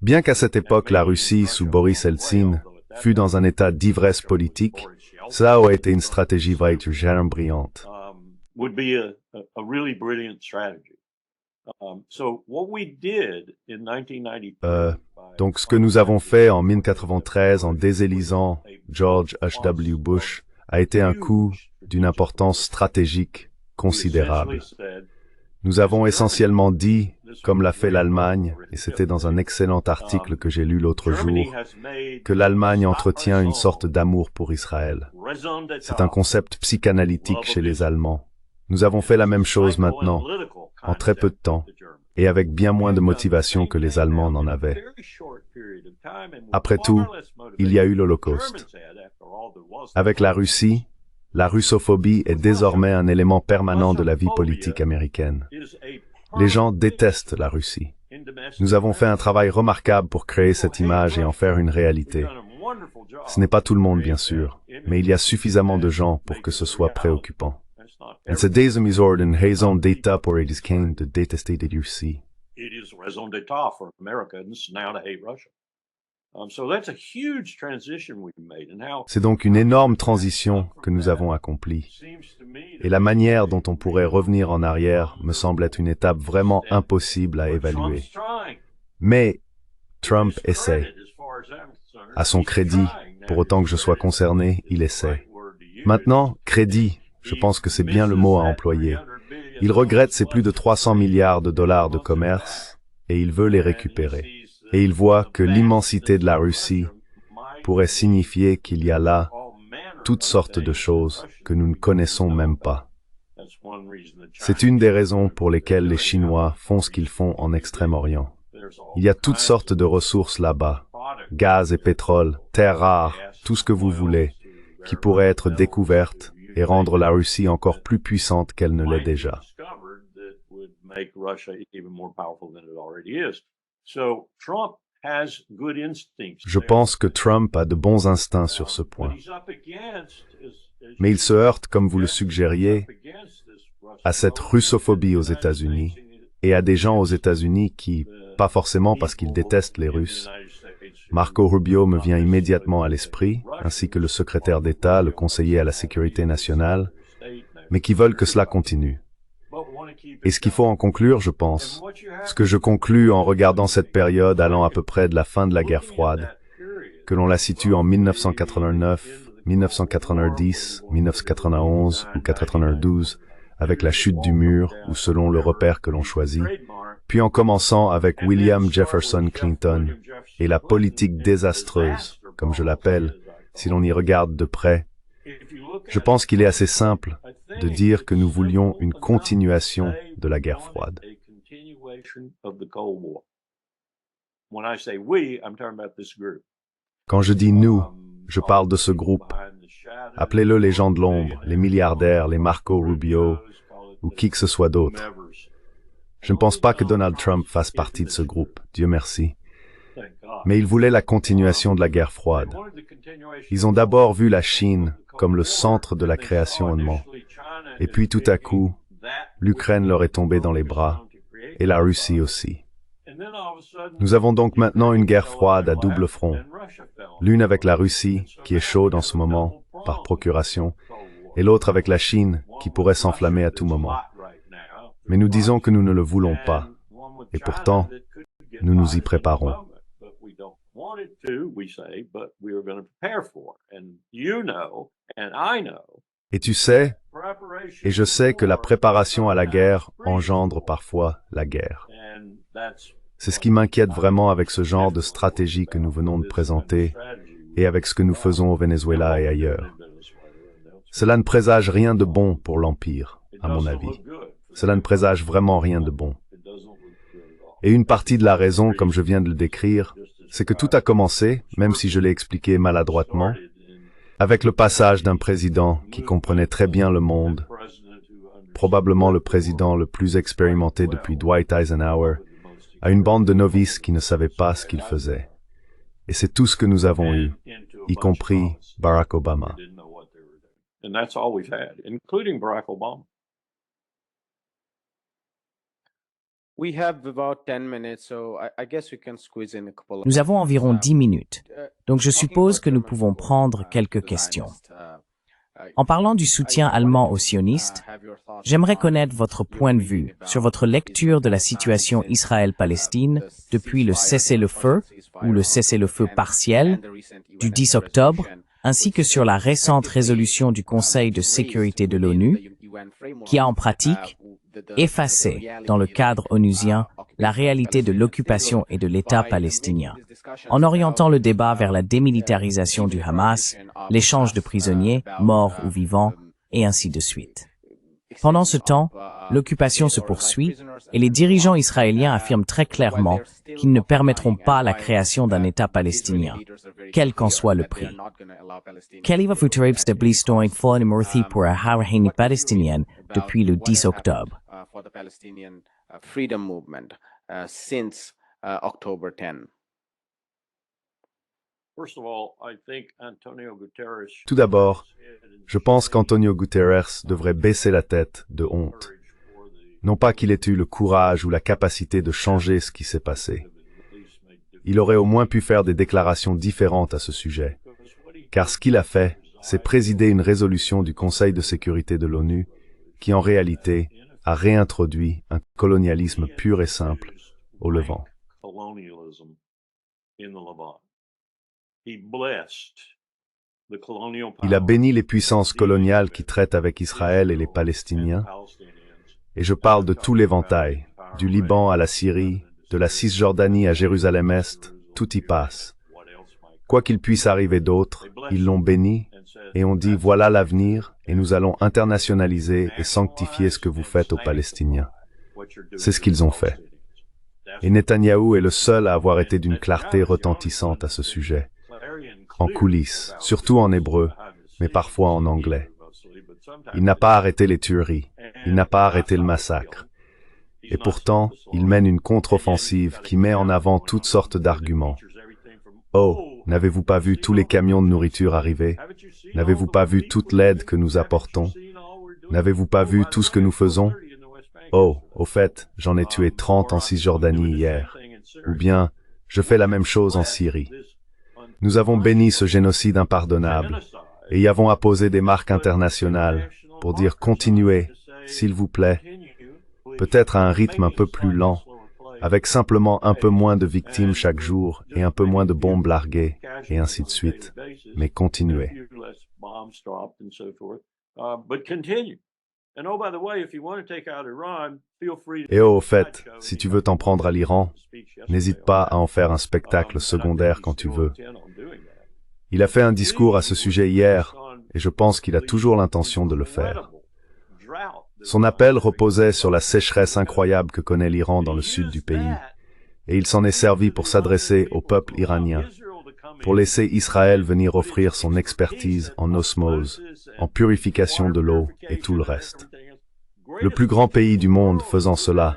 Bien qu'à cette époque la Russie, sous Boris Eltsine, fût dans un état d'ivresse politique, cela aurait été une stratégie vraiment brillante. So what we did in 1993 Donc ce que nous avons fait en 1993 en désélisant George H.W. Bush a été un coup d'une importance stratégique considérable. Nous avons essentiellement dit, comme l'a fait l'Allemagne, et c'était dans un excellent article que j'ai lu l'autre jour, que l'Allemagne entretient une sorte d'amour pour Israël. C'est un concept psychanalytique chez les Allemands. Nous avons fait la même chose maintenant, en très peu de temps, et avec bien moins de motivation que les Allemands n'en avaient. Après tout, il y a eu l'Holocauste. Avec la Russie, la russophobie est désormais un élément permanent de la vie politique américaine. Les gens détestent la Russie. Nous avons fait un travail remarquable pour créer cette image et en faire une réalité. Ce n'est pas tout le monde, bien sûr, mais il y a suffisamment de gens pour que ce soit préoccupant. En c'est deze misorden raison d'état pour Ediscain de détester la Russie. It is raison d'état for Americans now to hate Russia. So that's a huge transition we've made. And how C'est donc une énorme transition que nous avons accomplie. Et la manière dont on pourrait revenir en arrière me semble être une étape vraiment impossible à évaluer. Mais Trump essaie. À son crédit, pour autant que je sois concerné, il essaie. Maintenant, crédit, je pense que c'est bien le mot à employer. Il regrette ses plus de 300 milliards de dollars de commerce et il veut les récupérer. Et il voit que l'immensité de la Russie pourrait signifier qu'il y a là toutes sortes de choses que nous ne connaissons même pas. C'est une des raisons pour lesquelles les Chinois font ce qu'ils font en Extrême-Orient. Il y a toutes sortes de ressources là-bas, gaz et pétrole, terres rares, tout ce que vous voulez, qui pourraient être découvertes et rendre la Russie encore plus puissante qu'elle ne l'est déjà. Je pense que Trump a de bons instincts sur ce point. Mais il se heurte, comme vous le suggériez, à cette russophobie aux États-Unis et à des gens aux États-Unis qui, pas forcément parce qu'ils détestent les Russes, Marco Rubio me vient immédiatement à l'esprit, ainsi que le secrétaire d'État, le conseiller à la sécurité nationale, mais qui veulent que cela continue. Et ce qu'il faut en conclure, je pense, ce que je conclus en regardant cette période allant à peu près de la fin de la guerre froide, que l'on la situe en 1989, 1990, 1991 ou 1992, avec la chute du mur ou selon le repère que l'on choisit, puis en commençant avec William Jefferson Clinton et la politique désastreuse, comme je l'appelle, si l'on y regarde de près. Je pense qu'il est assez simple de dire que nous voulions une continuation de la guerre froide. Quand je dis nous, je parle de ce groupe. Appelez-le les gens de l'ombre, les milliardaires, les Marco Rubio ou qui que ce soit d'autre. Je ne pense pas que Donald Trump fasse partie de ce groupe, Dieu merci. Mais ils voulaient la continuation de la guerre froide. Ils ont d'abord vu la Chine comme le centre de la création. Et puis tout à coup, l'Ukraine leur est tombée dans les bras, et la Russie aussi. Nous avons donc maintenant une guerre froide à double front, l'une avec la Russie, qui est chaude en ce moment, par procuration, et l'autre avec la Chine, qui pourrait s'enflammer à tout moment. Mais nous disons que nous ne le voulons pas, et pourtant, nous nous y préparons. Et tu sais, et je sais que la préparation à la guerre engendre parfois la guerre. C'est ce qui m'inquiète vraiment avec ce genre de stratégie que nous venons de présenter et avec ce que nous faisons au Venezuela et ailleurs. Cela ne présage rien de bon pour l'Empire, à mon avis. Cela ne présage vraiment rien de bon. Et une partie de la raison, comme je viens de le décrire, c'est que tout a commencé, même si je l'ai expliqué maladroitement, avec le passage d'un président qui comprenait très bien le monde, probablement le président le plus expérimenté depuis Dwight Eisenhower, à une bande de novices qui ne savaient pas ce qu'ils faisaient. Et c'est tout ce que nous avons eu, y compris Barack Obama. Nous avons environ 10 minutes, donc je suppose que nous pouvons prendre quelques questions. En parlant du soutien allemand aux sionistes, j'aimerais connaître votre point de vue sur votre lecture de la situation Israël-Palestine depuis le cessez-le-feu ou le cessez-le-feu partiel du 10 octobre, ainsi que sur la récente résolution du Conseil de sécurité de l'ONU, qui a en pratique effacé, dans le cadre onusien, la réalité de l'occupation et de l'État palestinien, en orientant le débat vers la démilitarisation du Hamas, l'échange de prisonniers, morts ou vivants, et ainsi de suite. Pendant ce temps, l'occupation se poursuit et les dirigeants israéliens affirment très clairement qu'ils ne permettront pas la création d'un État palestinien, quel qu'en soit le prix. Quelle est votre stabilisation Murthy pour la Haïni palestinienne depuis le 10 octobre? Freedom movement since October 10. Tout d'abord, je pense qu'Antonio Guterres devrait baisser la tête de honte. Non pas qu'il ait eu le courage ou la capacité de changer ce qui s'est passé. Il aurait au moins pu faire des déclarations différentes à ce sujet. Car ce qu'il a fait, c'est présider une résolution du Conseil de sécurité de l'ONU qui, en réalité, a réintroduit un colonialisme pur et simple au Levant. Il a béni les puissances coloniales qui traitent avec Israël et les Palestiniens, et je parle de tout l'éventail, du Liban à la Syrie, de la Cisjordanie à Jérusalem-Est, tout y passe. Quoi qu'il puisse arriver d'autre, ils l'ont béni, et ont dit voilà l'avenir, et nous allons internationaliser et sanctifier ce que vous faites aux Palestiniens. C'est ce qu'ils ont fait. Et Netanyahou est le seul à avoir été d'une clarté retentissante à ce sujet. En coulisses, surtout en hébreu, mais parfois en anglais. Il n'a pas arrêté les tueries, il n'a pas arrêté le massacre. Et pourtant, il mène une contre-offensive qui met en avant toutes sortes d'arguments. Oh, n'avez-vous pas vu tous les camions de nourriture arriver? N'avez-vous pas vu toute l'aide que nous apportons? N'avez-vous pas vu tout ce que nous faisons? Oh, au fait, j'en ai tué 30 en Cisjordanie hier. Ou bien, je fais la même chose en Syrie. Nous avons béni ce génocide impardonnable et y avons apposé des marques internationales pour dire continuez, s'il vous plaît, peut-être à un rythme un peu plus lent, avec simplement un peu moins de victimes chaque jour et un peu moins de bombes larguées, et ainsi de suite. Mais continuez. Et oh, au fait, si tu veux t'en prendre à l'Iran, n'hésite pas à en faire un spectacle secondaire quand tu veux. Il a fait un discours à ce sujet hier, et je pense qu'il a toujours l'intention de le faire. Son appel reposait sur la sécheresse incroyable que connaît l'Iran dans le sud du pays, et il s'en est servi pour s'adresser au peuple iranien, pour laisser Israël venir offrir son expertise en osmose, en purification de l'eau et tout le reste. Le plus grand pays du monde faisant cela,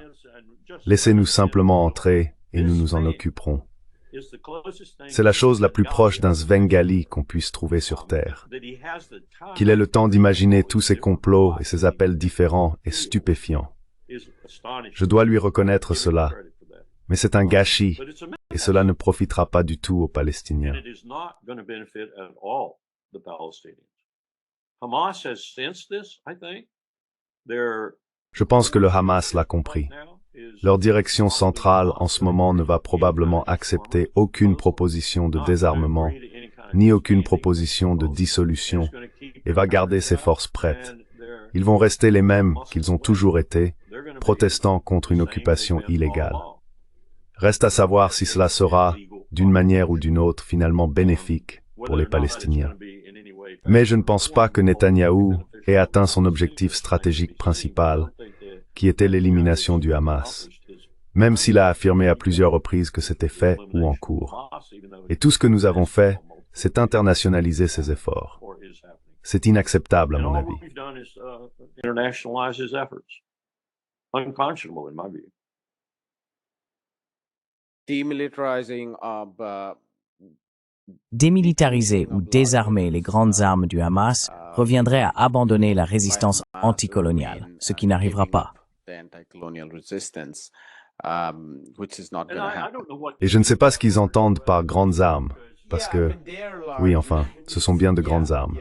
laissez-nous simplement entrer et nous nous en occuperons. C'est la chose la plus proche d'un Svengali qu'on puisse trouver sur Terre. Qu'il ait le temps d'imaginer tous ces complots et ces appels différents est stupéfiant. Je dois lui reconnaître cela, mais c'est un gâchis, et cela ne profitera pas du tout aux Palestiniens. Je pense que le Hamas l'a compris. Leur direction centrale en ce moment ne va probablement accepter aucune proposition de désarmement, ni aucune proposition de dissolution, et va garder ses forces prêtes. Ils vont rester les mêmes qu'ils ont toujours été, protestant contre une occupation illégale. Reste à savoir si cela sera, d'une manière ou d'une autre, finalement bénéfique pour les Palestiniens. Mais je ne pense pas que Netanyahou ait atteint son objectif stratégique principal, qui était l'élimination du Hamas, même s'il a affirmé à plusieurs reprises que c'était fait ou en cours. Et tout ce que nous avons fait, c'est internationaliser ces efforts. C'est inacceptable à mon avis. Démilitariser ou désarmer les grandes armes du Hamas reviendrait à abandonner la résistance anticoloniale, ce qui n'arrivera pas. Et je ne sais pas ce qu'ils entendent par grandes armes, parce que, oui, enfin, ce sont bien de grandes armes.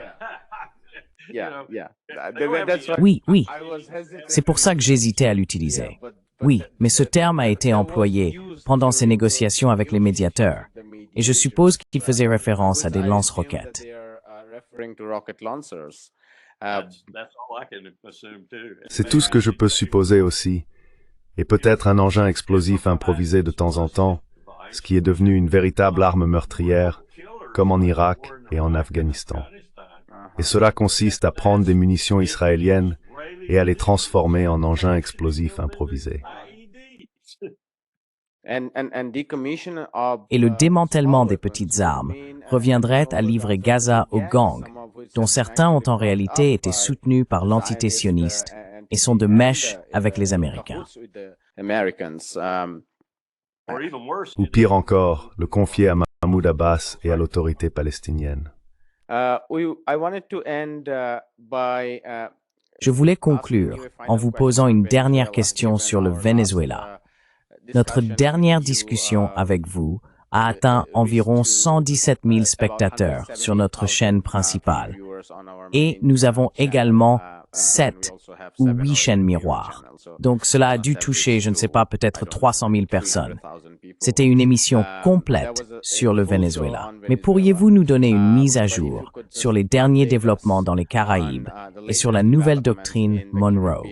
Yeah, yeah. they don't have That's any- why Oui, oui. I was hesitant. C'est pour ça que j'hésitais à l'utiliser. Oui, mais ce terme a été employé pendant ces négociations avec les médiateurs, et je suppose qu'il faisait référence à des lance-roquettes. That's all I can assume too. C'est tout ce que je peux supposer aussi. Et peut-être un engin explosif improvisé de temps en temps, ce qui est devenu une véritable arme meurtrière, comme en Irak et en Afghanistan. Et cela consiste à prendre des munitions israéliennes et à les transformer en engins explosifs improvisés. Et le démantèlement des petites armes reviendrait à livrer Gaza aux gangs, dont certains ont en réalité été soutenus par l'entité sioniste et sont de mèche avec les Américains. Or even worse, Ou pire encore, le confier à Mahmoud Abbas et à l'autorité palestinienne. Je voulais conclure en vous posant une dernière question sur le Venezuela. Notre dernière discussion avec vous a atteint environ 117 000 spectateurs sur notre chaîne principale. Et nous avons également 7 ou 8 chaînes miroirs. Donc cela a dû toucher, je ne sais pas, peut-être 300 000 personnes. C'était une émission complète sur le Venezuela. Mais pourriez-vous nous donner une mise à jour sur les derniers développements dans les Caraïbes et sur la nouvelle doctrine Monroe?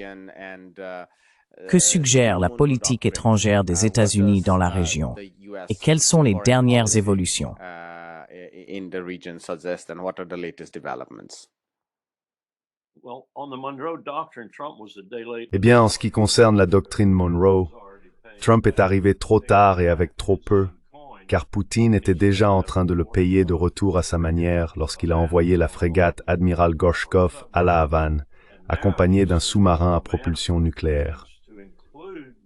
Que suggère la politique étrangère des États-Unis dans la région? Et quelles sont les dernières évolutions? well, on the Monroe Doctrine, Trump was a day late. Eh bien, en ce qui concerne la doctrine Monroe, Trump est arrivé trop tard et avec trop peu, car Poutine était déjà en train de le payer de retour à sa manière lorsqu'il a envoyé la frégate Admiral Gorshkov à la Havane, accompagnée d'un sous-marin à propulsion nucléaire.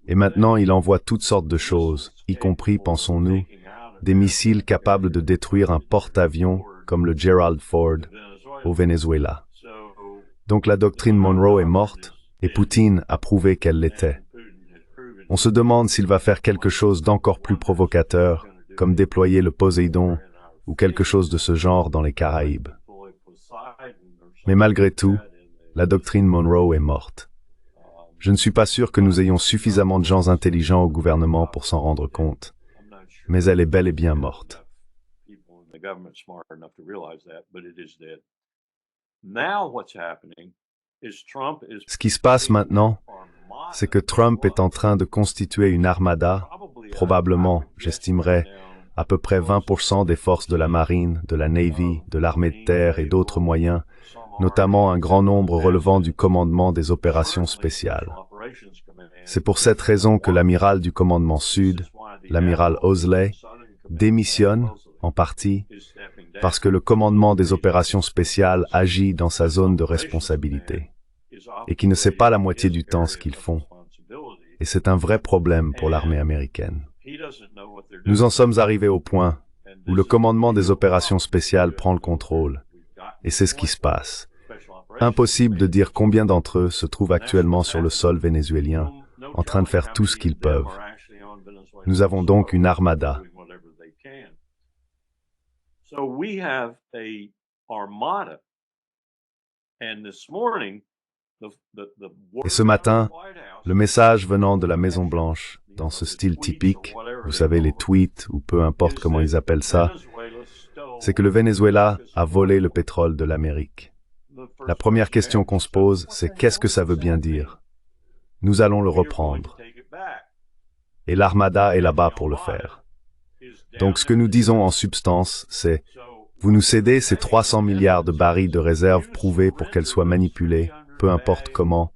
Et maintenant, il envoie toutes sortes de choses, y compris, pensons-nous, des missiles capables de détruire un porte-avions comme le Gerald Ford au Venezuela. Donc la doctrine Monroe est morte, et Poutine a prouvé qu'elle l'était. On se demande s'il va faire quelque chose d'encore plus provocateur, comme déployer le Poséidon ou quelque chose de ce genre dans les Caraïbes. Mais malgré tout, la doctrine Monroe est morte. Je ne suis pas sûr que nous ayons suffisamment de gens intelligents au gouvernement pour s'en rendre compte, mais elle est bel et bien morte. Ce qui se passe maintenant, c'est que Trump est en train de constituer une armada, probablement, j'estimerais, à peu près 20% des forces de la marine, de la Navy, de l'armée de terre et d'autres moyens, notamment un grand nombre relevant du commandement des opérations spéciales. C'est pour cette raison que l'amiral du commandement sud, l'amiral Owsley, démissionne, en partie, parce que le commandement des opérations spéciales agit dans sa zone de responsabilité, et qui ne sait pas la moitié du temps ce qu'ils font. Et c'est un vrai problème pour l'armée américaine. Nous en sommes arrivés au point où le commandement des opérations spéciales prend le contrôle, et c'est ce qui se passe. Impossible de dire combien d'entre eux se trouvent actuellement sur le sol vénézuélien, en train de faire tout ce qu'ils peuvent. Nous avons donc une armada. Et ce matin, le message venant de la Maison-Blanche, dans ce style typique, vous savez, les tweets, ou peu importe comment ils appellent ça, c'est que le Venezuela a volé le pétrole de l'Amérique. La première question qu'on se pose, c'est qu'est-ce que ça veut bien dire? Nous allons le reprendre. Et l'armada est là-bas pour le faire. Donc ce que nous disons en substance, c'est vous nous cédez ces 300 milliards de barils de réserves prouvées pour qu'elles soient manipulées, peu importe comment,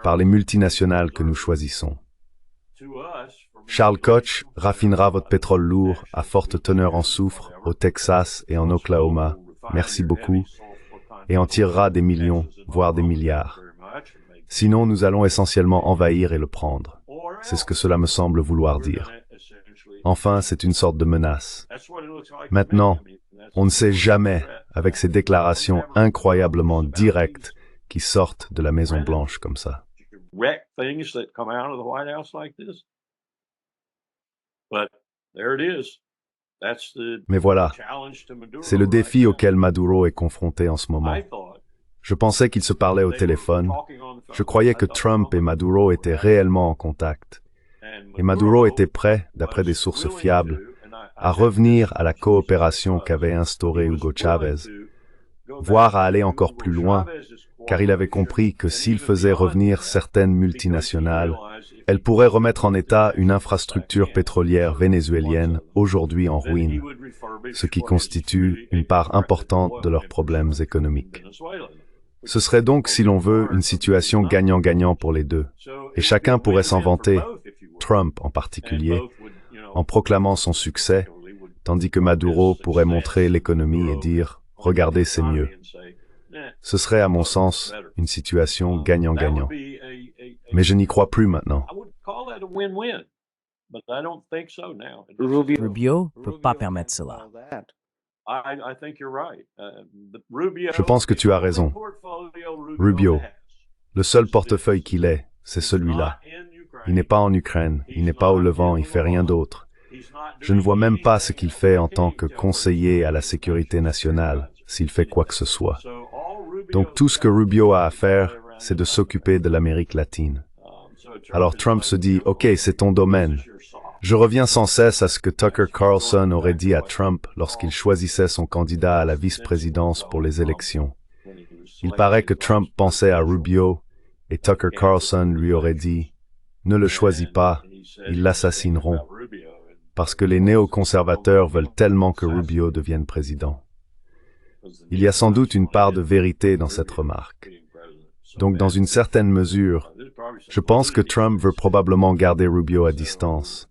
par les multinationales que nous choisissons. Charles Koch raffinera votre pétrole lourd à forte teneur en soufre au Texas et en Oklahoma, merci beaucoup, et en tirera des millions, voire des milliards. Sinon, nous allons essentiellement envahir et le prendre. C'est ce que cela me semble vouloir dire. Enfin, c'est une sorte de menace. Maintenant, on ne sait jamais, avec ces déclarations incroyablement directes qui sortent de la Maison-Blanche comme ça. Mais voilà, c'est le défi auquel Maduro est confronté en ce moment. Je pensais qu'ils se parlaient au téléphone. Je croyais que Trump et Maduro étaient réellement en contact. Et Maduro était prêt, d'après des sources fiables, à revenir à la coopération qu'avait instaurée Hugo Chavez, voire à aller encore plus loin, car il avait compris que s'il faisait revenir certaines multinationales, elles pourraient remettre en état une infrastructure pétrolière vénézuélienne aujourd'hui en ruine, ce qui constitue une part importante de leurs problèmes économiques. Ce serait donc, si l'on veut, une situation gagnant-gagnant pour les deux, et chacun pourrait s'en vanter, Trump en particulier, en proclamant son succès, tandis que Maduro pourrait montrer l'économie et dire « Regardez, c'est mieux ». Ce serait, à mon sens, une situation gagnant-gagnant. Mais je n'y crois plus maintenant. Rubio ne peut pas permettre cela. Je pense que tu as raison. Rubio, le seul portefeuille qu'il ait, c'est celui-là. Il n'est pas en Ukraine, il n'est pas au Levant, il fait rien d'autre. Je ne vois même pas ce qu'il fait en tant que conseiller à la sécurité nationale, s'il fait quoi que ce soit. Donc tout ce que Rubio a à faire, c'est de s'occuper de l'Amérique latine. Alors Trump se dit, OK, c'est ton domaine. Je reviens sans cesse à ce que Tucker Carlson aurait dit à Trump lorsqu'il choisissait son candidat à la vice-présidence pour les élections. Il paraît que Trump pensait à Rubio et Tucker Carlson lui aurait dit « Ne le choisis pas, ils l'assassineront » parce que les néoconservateurs veulent tellement que Rubio devienne président. Il y a sans doute une part de vérité dans cette remarque. Donc dans une certaine mesure, je pense que Trump veut probablement garder Rubio à distance.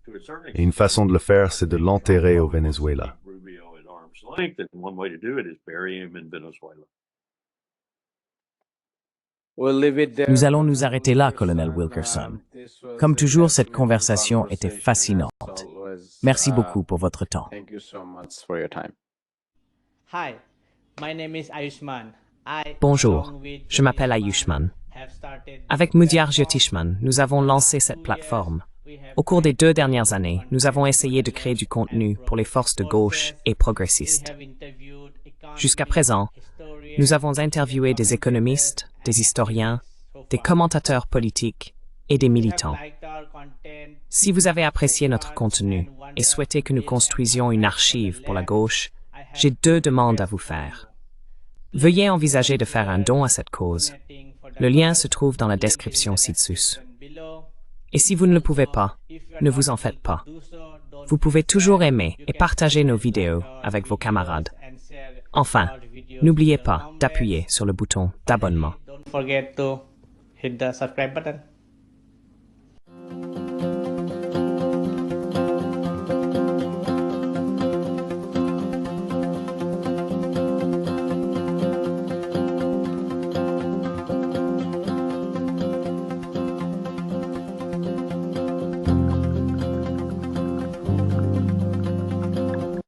Et une façon de le faire, c'est de l'enterrer au Venezuela. Nous allons nous arrêter là, colonel Wilkerson. Comme toujours, cette conversation était fascinante. Merci beaucoup pour votre temps. Bonjour, je m'appelle Ayushman. Avec Mudyar Jyotishman, nous avons lancé cette plateforme. Au cours des 2 dernières années, nous avons essayé de créer du contenu pour les forces de gauche et progressistes. Jusqu'à présent, nous avons interviewé des économistes, des historiens, des commentateurs politiques et des militants. Si vous avez apprécié notre contenu et souhaitez que nous construisions une archive pour la gauche, j'ai 2 demandes à vous faire. Veuillez envisager de faire un don à cette cause. Le lien se trouve dans la description ci-dessous. Et si vous ne le pouvez pas, ne vous en faites pas. Vous pouvez toujours aimer et partager nos vidéos avec vos camarades. Enfin, n'oubliez pas d'appuyer sur le bouton d'abonnement. Don't forget to hit the subscribe button.